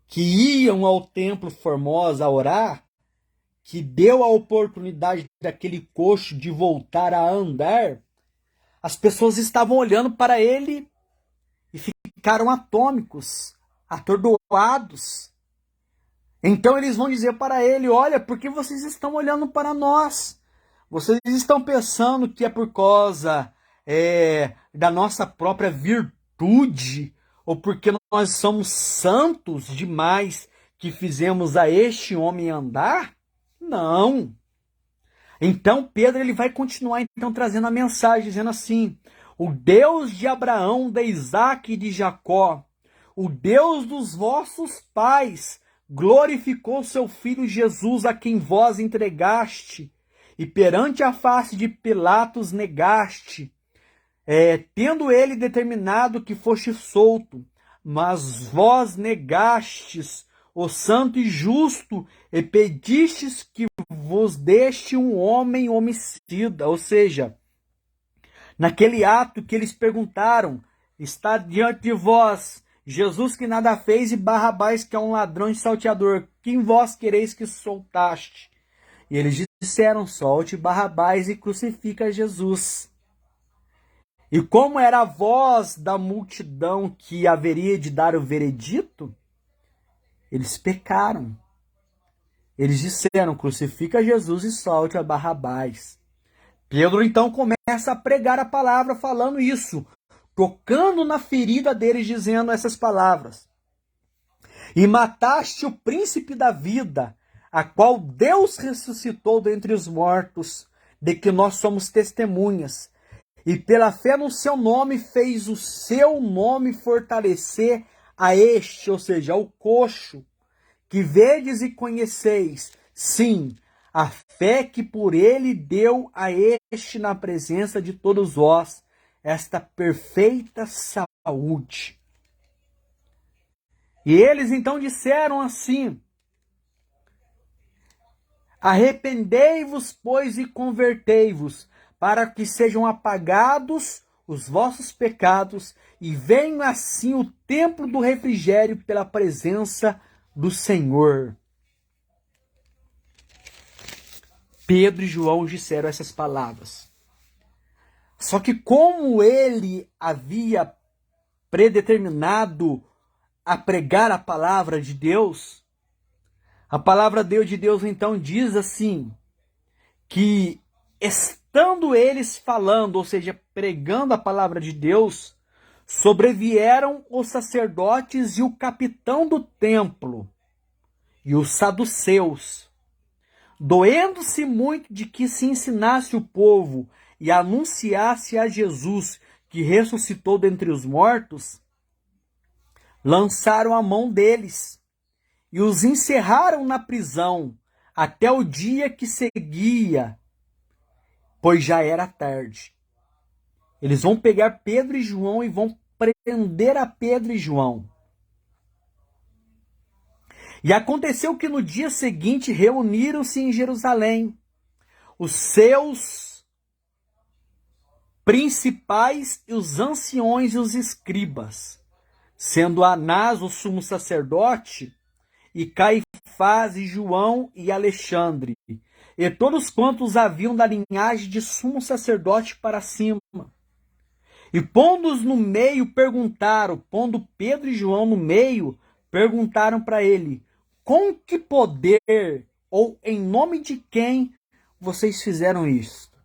Speaker 1: que iam ao templo formoso a orar, que deu a oportunidade daquele coxo de voltar a andar. As pessoas estavam olhando para ele e ficaram atônicos, atordoados. Então eles vão dizer para ele: olha, por que vocês estão olhando para nós? Vocês estão pensando que é por causa da nossa própria virtude, ou porque nós somos santos demais que fizemos a este homem andar? Não. Então Pedro ele vai continuar então trazendo a mensagem, dizendo assim: o Deus de Abraão, de Isaque e de Jacó, o Deus dos vossos pais, glorificou seu filho Jesus, a quem vós entregaste, e perante a face de Pilatos negaste, tendo ele determinado que foste solto, mas vós negastes o santo e justo, e pedistes que vos deste um homem homicida. Ou seja, naquele ato que eles perguntaram: está diante de vós Jesus que nada fez e Barrabás que é um ladrão e salteador, quem vós quereis que soltaste? E eles disseram: solte Barrabás e crucifica Jesus. E como era a voz da multidão que haveria de dar o veredito, eles pecaram. Eles disseram: crucifica Jesus e solte a Barrabás. Pedro então começa a pregar a palavra falando isso, tocando na ferida deles, dizendo essas palavras: e mataste o príncipe da vida, a qual Deus ressuscitou dentre os mortos, de que nós somos testemunhas, e pela fé no seu nome fez o seu nome fortalecer a este, ou seja, ao coxo, que vedes e conheceis, sim, a fé que por ele deu a este na presença de todos vós, esta perfeita saúde. E eles então disseram assim: arrependei-vos, pois, e convertei-vos, para que sejam apagados os vossos pecados, e venha assim o tempo do refrigério pela presença do Senhor. Pedro e João disseram essas palavras. Só que como ele havia predeterminado a pregar a palavra de Deus, a palavra de Deus então diz assim, que estando eles falando, ou seja, pregando a palavra de Deus, sobrevieram os sacerdotes e o capitão do templo e os saduceus, doendo-se muito de que se ensinasse o povo e anunciasse a Jesus que ressuscitou dentre os mortos, lançaram a mão deles e os encerraram na prisão até o dia que seguia, pois já era tarde. Eles vão pegar Pedro e João e vão prender a Pedro e João. E aconteceu que no dia seguinte reuniram-se em Jerusalém os seus principais e os anciões e os escribas, sendo Anás o sumo sacerdote, e Caifás e João e Alexandre, e todos quantos haviam da linhagem de sumo sacerdote para cima. E pondo-os no meio, perguntaram, pondo Pedro e João no meio, perguntaram para ele: com que poder ou em nome de quem vocês fizeram isto?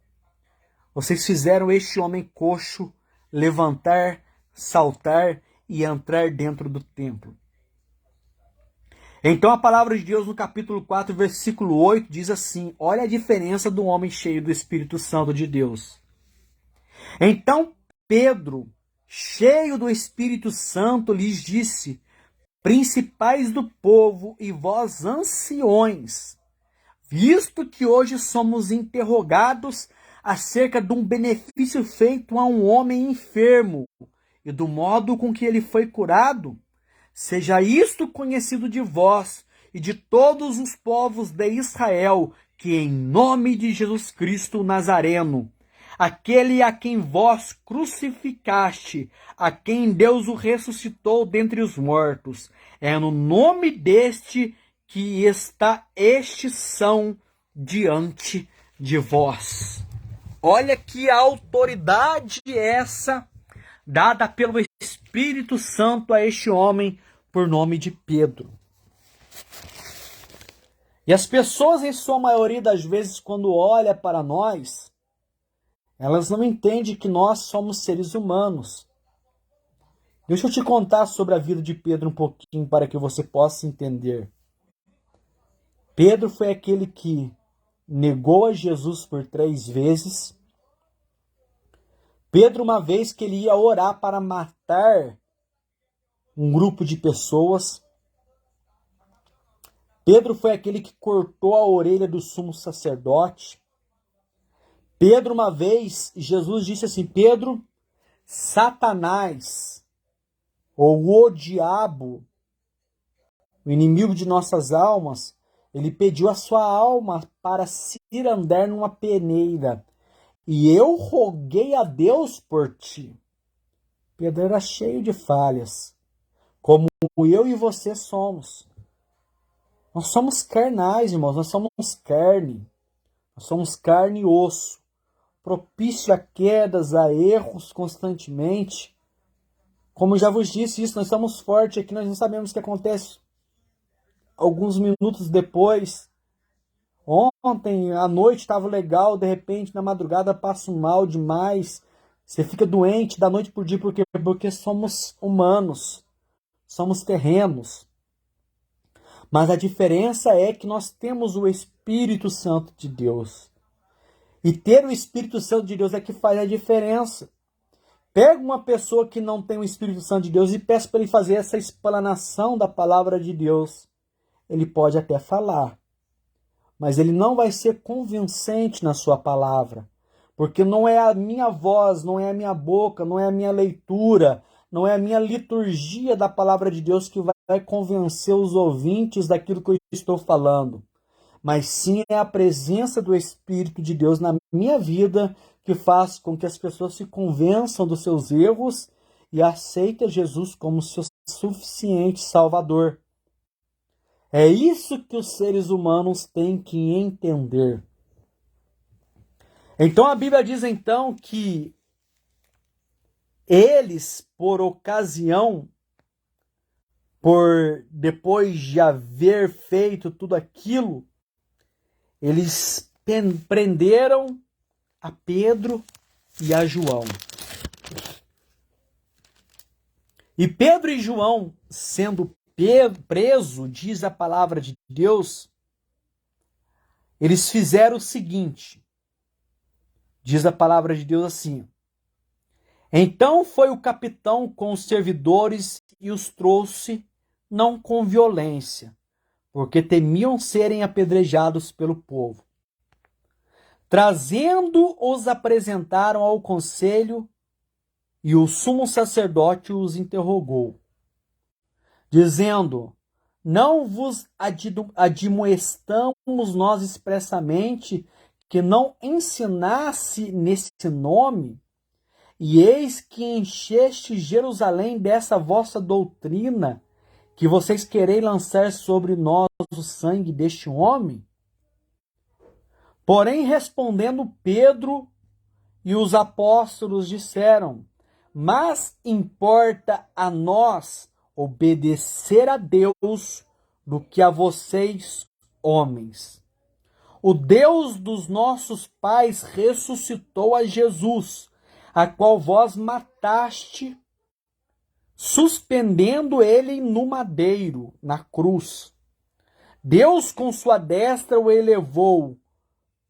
Speaker 1: Vocês fizeram este homem coxo levantar, saltar e entrar dentro do templo. Então a palavra de Deus no capítulo 4, versículo 8 diz assim: olha a diferença do homem cheio do Espírito Santo de Deus. Então Pedro, cheio do Espírito Santo, lhes disse: principais do povo e vós anciões, visto que hoje somos interrogados acerca de um benefício feito a um homem enfermo e do modo com que ele foi curado, seja isto conhecido de vós e de todos os povos de Israel, que em nome de Jesus Cristo Nazareno, aquele a quem vós crucificaste, a quem Deus o ressuscitou dentre os mortos, é no nome deste que está este são diante de vós. Olha que autoridade essa dada pelo Espírito Santo a este homem por nome de Pedro. E as pessoas, em sua maioria das vezes, quando olham para nós, elas não entendem que nós somos seres humanos. Deixa eu te contar sobre a vida de Pedro um pouquinho para que você possa entender. Pedro foi aquele que negou a Jesus por 3 vezes. Pedro, uma vez que ele ia orar para matar um grupo de pessoas, Pedro foi aquele que cortou a orelha do sumo sacerdote. Pedro, uma vez, Jesus disse assim: Pedro, Satanás, ou o diabo, o inimigo de nossas almas, ele pediu a sua alma para se andar numa peneira. E eu roguei a Deus por ti. Pedro era cheio de falhas, como eu e você somos. Nós somos carnais, irmãos, nós somos carne. Nós somos carne e osso, propício a quedas, a erros constantemente. Como eu já vos disse isso, nós estamos fortes aqui, nós não sabemos o que acontece alguns minutos depois. Ontem à noite estava legal, de repente na madrugada passo mal demais. Você fica doente da noite por dia, por quê? Porque somos humanos, somos terrenos. Mas a diferença é que nós temos o Espírito Santo de Deus. E ter o Espírito Santo de Deus é que faz a diferença. Pega uma pessoa que não tem o Espírito Santo de Deus e peça para ele fazer essa explanação da palavra de Deus. Ele pode até falar, mas ele não vai ser convincente na sua palavra. Porque não é a minha voz, não é a minha boca, não é a minha leitura, não é a minha liturgia da palavra de Deus que vai convencer os ouvintes daquilo que eu estou falando. Mas sim é a presença do Espírito de Deus na minha vida que faz com que as pessoas se convençam dos seus erros e aceitem Jesus como seu suficiente Salvador. É isso que os seres humanos têm que entender. Então a Bíblia diz então que eles, por ocasião, depois de haver feito tudo aquilo, eles prenderam a Pedro e a João. E Pedro e João, sendo preso, diz a palavra de Deus, eles fizeram o seguinte. Diz a palavra de Deus assim: então foi o capitão com os servidores e os trouxe, não com violência, porque temiam serem apedrejados pelo povo. Trazendo, os apresentaram ao conselho, e o sumo sacerdote os interrogou, dizendo: não vos admoestamos nós expressamente que não ensinasse nesse nome? E eis que encheste Jerusalém dessa vossa doutrina, que vocês quereis lançar sobre nós o sangue deste homem? Porém, respondendo Pedro e os apóstolos disseram: mas importa a nós obedecer a Deus do que a vocês, homens. O Deus dos nossos pais ressuscitou a Jesus, a qual vós mataste, suspendendo ele no madeiro, na cruz. Deus com sua destra o elevou,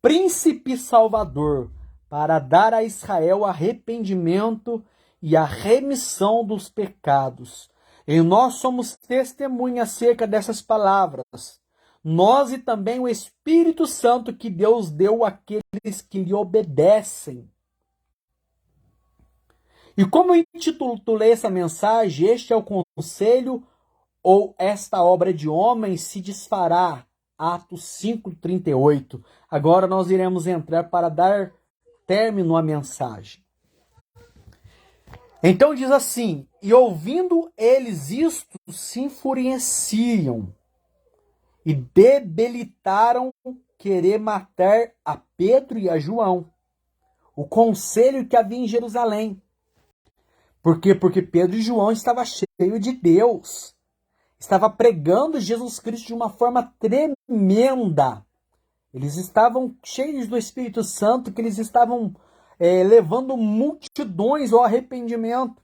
Speaker 1: príncipe salvador, para dar a Israel arrependimento e a remissão dos pecados. E nós somos testemunhas acerca dessas palavras. Nós e também o Espírito Santo que Deus deu àqueles que lhe obedecem. E como eu intitulei essa mensagem, este é o conselho, ou esta obra de homem se desfará. Atos 5:38. Agora nós iremos entrar para dar término à mensagem. Então diz assim: e ouvindo eles isto, se enfureciam e debilitaram querer matar a Pedro e a João, o conselho que havia em Jerusalém. Por quê? Porque Pedro e João estavam cheios de Deus. Estava pregando Jesus Cristo de uma forma tremenda. Eles estavam cheios do Espírito Santo, que eles estavam levando multidões ao arrependimento.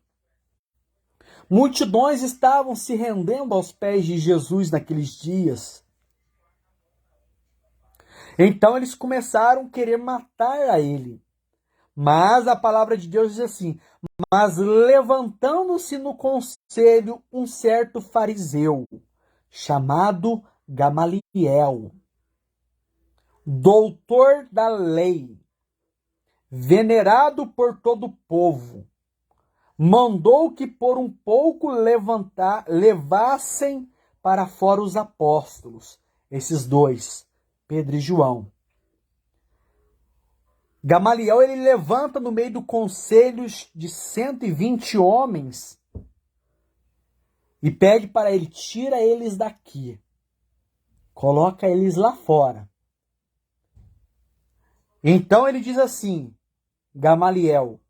Speaker 1: Multidões estavam se rendendo aos pés de Jesus naqueles dias. Então eles começaram a querer matar a ele. Mas a palavra de Deus diz assim: mas levantando-se no conselho um certo fariseu, chamado Gamaliel, doutor da lei, venerado por todo o povo, mandou que por um pouco levassem para fora os apóstolos, esses dois, Pedro e João. Gamaliel, ele levanta no meio do conselho de 120 homens e pede para ele: tira eles daqui, coloca eles lá fora. Então ele diz assim, Gamaliel: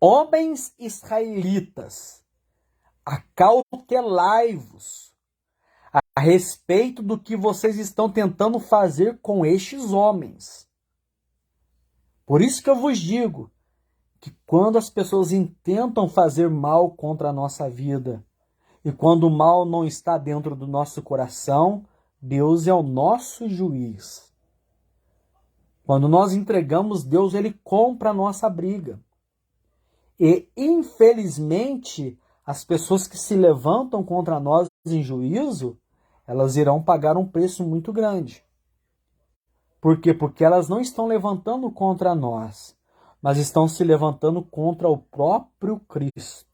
Speaker 1: homens israelitas, acautelai-vos a respeito do que vocês estão tentando fazer com estes homens. Por isso que eu vos digo que quando as pessoas intentam fazer mal contra a nossa vida, e quando o mal não está dentro do nosso coração, Deus é o nosso juiz. Quando nós entregamos, Deus ele compra a nossa briga. E, infelizmente, as pessoas que se levantam contra nós em juízo, elas irão pagar um preço muito grande. Por quê? Porque elas não estão levantando contra nós, mas estão se levantando contra o próprio Cristo.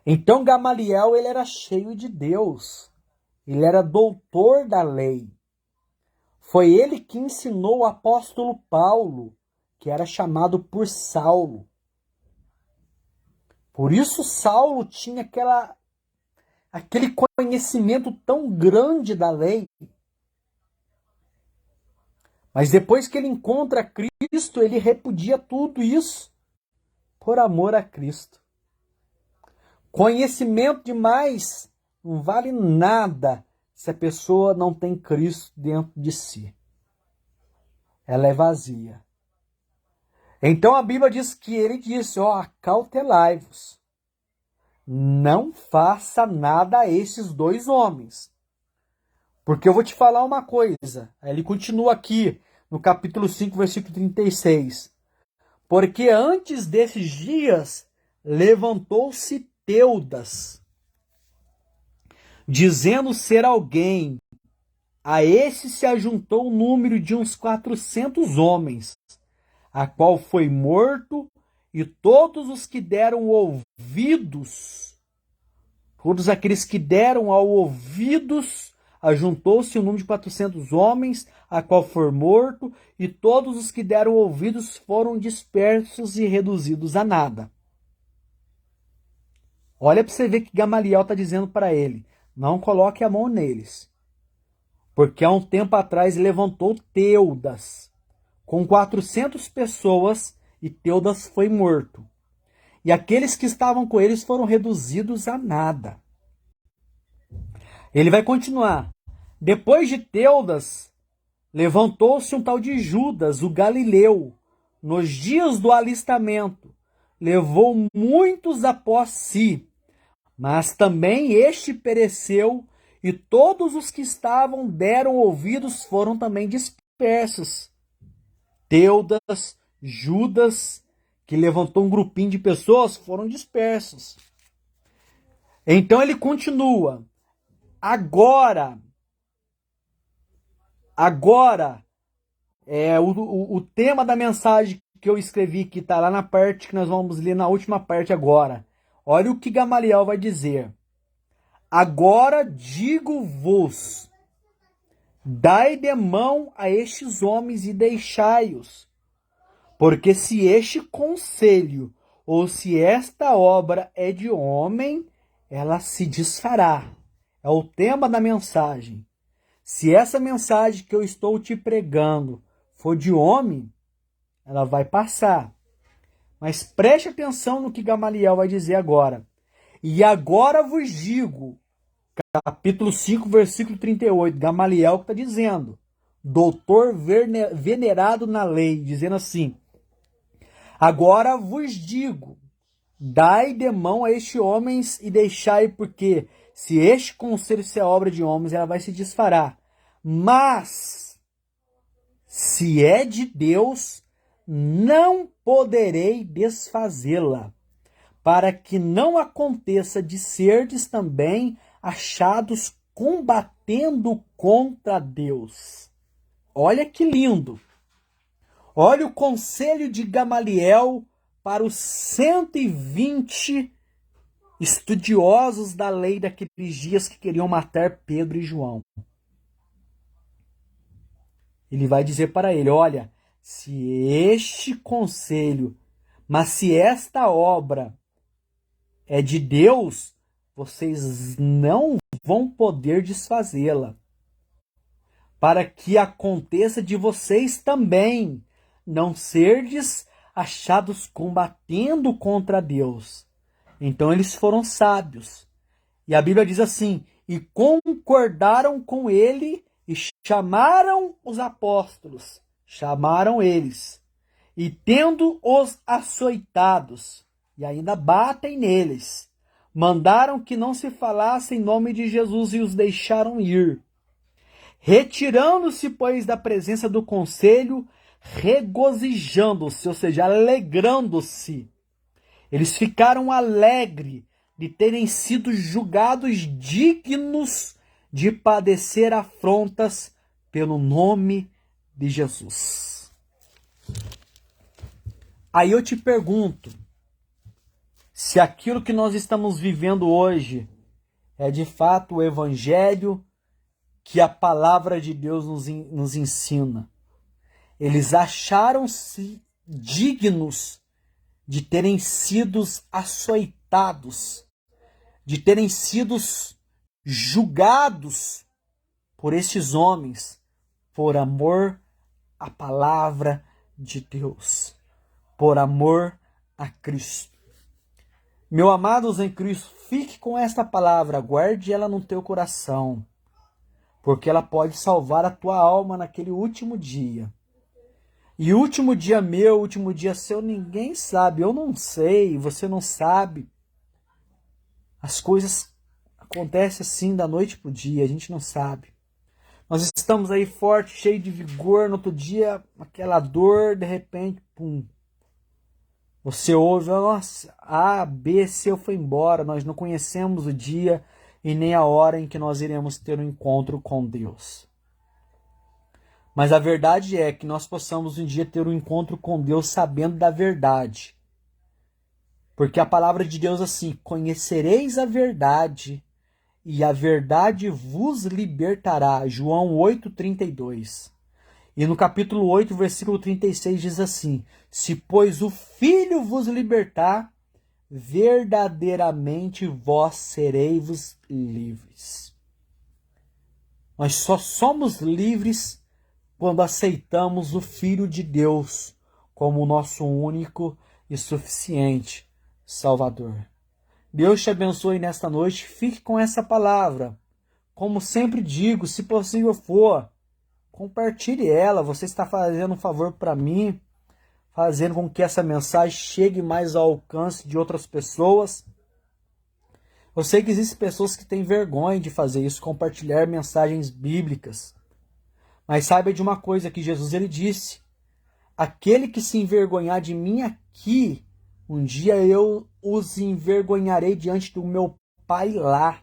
Speaker 1: Então Gamaliel ele era cheio de Deus, ele era doutor da lei. Foi ele que ensinou o apóstolo Paulo, que era chamado por Saulo. Por isso Saulo tinha aquele conhecimento tão grande da lei. Mas depois que ele encontra Cristo, ele repudia tudo isso por amor a Cristo. Conhecimento demais não vale nada se a pessoa não tem Cristo dentro de si. Ela é vazia. Então a Bíblia diz que ele disse, acautelai-vos. Não faça nada a esses dois homens. Porque eu vou te falar uma coisa. Ele continua aqui no capítulo 5, versículo 36. Porque antes desses dias levantou-se Teudas, dizendo ser alguém. A esse se ajuntou o número de uns 400 homens, a qual foi morto, e todos os que deram ouvidos, todos aqueles que deram ao ouvidos, ajuntou-se o número de 400 homens, a qual foi morto, e todos os que deram ouvidos foram dispersos e reduzidos a nada. Olha para você ver que Gamaliel está dizendo para ele, não coloque a mão neles. Porque há um tempo atrás levantou Teudas, com 400 pessoas, e Teudas foi morto. E aqueles que estavam com eles foram reduzidos a nada. Ele vai continuar. Depois de Teudas, levantou-se um tal de Judas, o Galileu, nos dias do alistamento. Levou muitos após si, mas também este pereceu, e todos os que estavam deram ouvidos foram também dispersos. Teudas, Judas, que levantou um grupinho de pessoas, foram dispersos. Então ele continua. Agora, o tema da mensagem que eu escrevi, que está lá na parte que nós vamos ler na última parte agora. Olha o que Gamaliel vai dizer. Agora digo-vos, dai de mão a estes homens e deixai-os. Porque se este conselho ou se esta obra é de homem, ela se desfará. É o tema da mensagem. Se essa mensagem que eu estou te pregando for de homem, ela vai passar. Mas preste atenção no que Gamaliel vai dizer agora. E agora vos digo, capítulo 5, versículo 38, Gamaliel que está dizendo, doutor venerado na lei, dizendo assim, agora vos digo, dai de mão a estes homens e deixai, porque se este conselho se é obra de homens, ela vai se desfará. Mas, se é de Deus, não poderei desfazê-la, para que não aconteça de serdes também achados combatendo contra Deus. Olha que lindo! Olha o conselho de Gamaliel para os 120 estudiosos da lei daqueles dias que queriam matar Pedro e João. Ele vai dizer para ele, olha, se este conselho, mas se esta obra é de Deus, vocês não vão poder desfazê-la. para que aconteça de vocês também, não serdes achados combatendo contra Deus. Então eles foram sábios. E a Bíblia diz assim: e concordaram com ele e chamaram os apóstolos, chamaram eles, e tendo-os açoitados, e ainda batem neles, mandaram que não se falasse em nome de Jesus e os deixaram ir. Retirando-se, pois, da presença do conselho, regozijando-se, ou seja, alegrando-se. Eles ficaram alegres de terem sido julgados dignos de padecer afrontas pelo nome de Jesus. Aí eu te pergunto, se aquilo que nós estamos vivendo hoje é de fato o evangelho que a palavra de Deus nos ensina. Eles acharam-se dignos de terem sido açoitados, de terem sido julgados por estes homens, por amor à palavra de Deus, por amor a Cristo. Meu amados em Cristo, fique com esta palavra, guarde ela no teu coração, porque ela pode salvar a tua alma naquele último dia. E o último dia meu, o último dia seu, ninguém sabe. Eu não sei, você não sabe. As coisas acontecem assim da noite pro dia, a gente não sabe. Nós estamos aí forte, cheio de vigor, no outro dia, aquela dor, de repente, pum. Você ouve, nossa, A, B, C foi embora, nós não conhecemos o dia e nem a hora em que nós iremos ter um encontro com Deus. Mas a verdade é que nós possamos um dia ter um encontro com Deus sabendo da verdade. Porque a palavra de Deus é assim: conhecereis a verdade e a verdade vos libertará. João 8,32. E no capítulo 8, versículo 36 diz assim: se pois o Filho vos libertar, verdadeiramente vós sereis livres. Nós só somos livres quando aceitamos o Filho de Deus como o nosso único e suficiente Salvador. Deus te abençoe nesta noite. Fique com essa palavra. Como sempre digo, se possível for, compartilhe ela. Você está fazendo um favor para mim, fazendo com que essa mensagem chegue mais ao alcance de outras pessoas. Eu sei que existem pessoas que têm vergonha de fazer isso, compartilhar mensagens bíblicas. Mas saiba de uma coisa que Jesus ele disse: aquele que se envergonhar de mim aqui, um dia eu os envergonharei diante do meu Pai lá.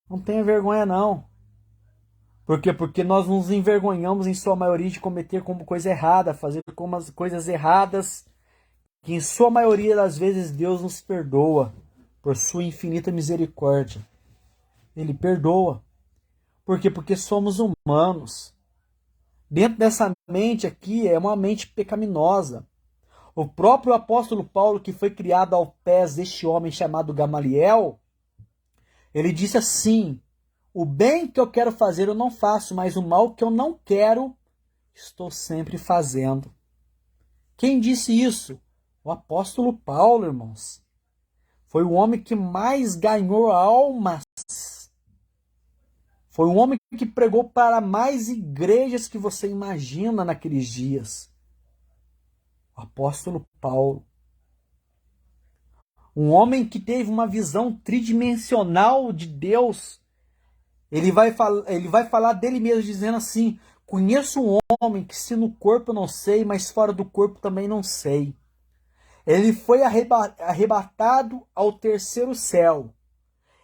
Speaker 1: Não tenha vergonha não. Por quê? Porque nós nos envergonhamos em sua maioria de cometer como coisa errada, fazer como as coisas erradas, que em sua maioria das vezes Deus nos perdoa por sua infinita misericórdia. Ele perdoa. Por quê? Porque somos humanos. Dentro dessa mente aqui é uma mente pecaminosa. O próprio apóstolo Paulo, que foi criado aos pés deste homem chamado Gamaliel, ele disse assim: o bem que eu quero fazer eu não faço, mas o mal que eu não quero, estou sempre fazendo. Quem disse isso? O apóstolo Paulo, irmãos. Foi o homem que mais ganhou almas. Foi um homem que pregou para mais igrejas que você imagina naqueles dias. O apóstolo Paulo. Um homem que teve uma visão tridimensional de Deus. Ele vai falar dele mesmo dizendo assim: conheço um homem que se no corpo eu não sei, mas fora do corpo também não sei. Ele foi arrebatado ao terceiro céu.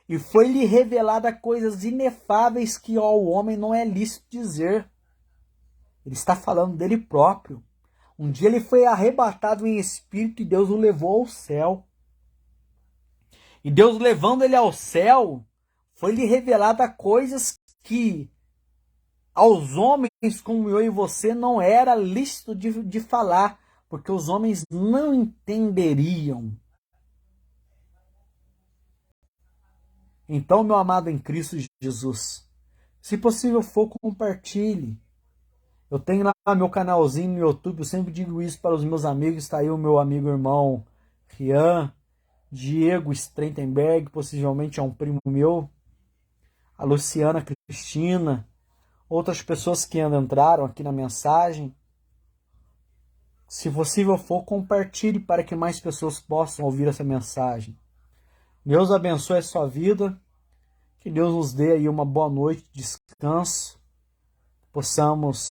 Speaker 1: E foi-lhe revelada coisas inefáveis que ao homem não é lícito dizer. Ele está falando dele próprio. Um dia ele foi arrebatado em espírito e Deus o levou ao céu. E Deus levando ele ao céu, foi-lhe revelada coisas que aos homens como eu e você não era lícito de falar, porque os homens não entenderiam. Então, meu amado em Cristo Jesus, Se possível for, compartilhe. Eu tenho lá meu canalzinho no YouTube, eu sempre digo isso para os meus amigos. Está aí o meu amigo irmão Rian, Diego Strentenberg, possivelmente é um primo meu, a Luciana Cristina, outras pessoas que ainda entraram aqui na mensagem. Se possível for, compartilhe para que mais pessoas possam ouvir essa mensagem. Deus abençoe a sua vida, que Deus nos dê aí uma boa noite de descanso, possamos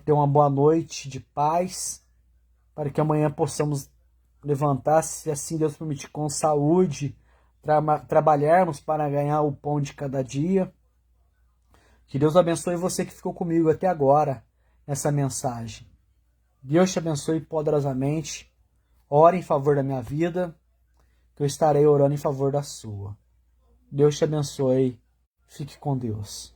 Speaker 1: ter uma boa noite de paz, para que amanhã possamos levantar, se assim Deus permitir, com saúde, trabalharmos para ganhar o pão de cada dia. Que Deus abençoe você que ficou comigo até agora nessa mensagem. Deus te abençoe poderosamente. Ore em favor da minha vida, que eu estarei orando em favor da sua. Deus te abençoe. Fique com Deus.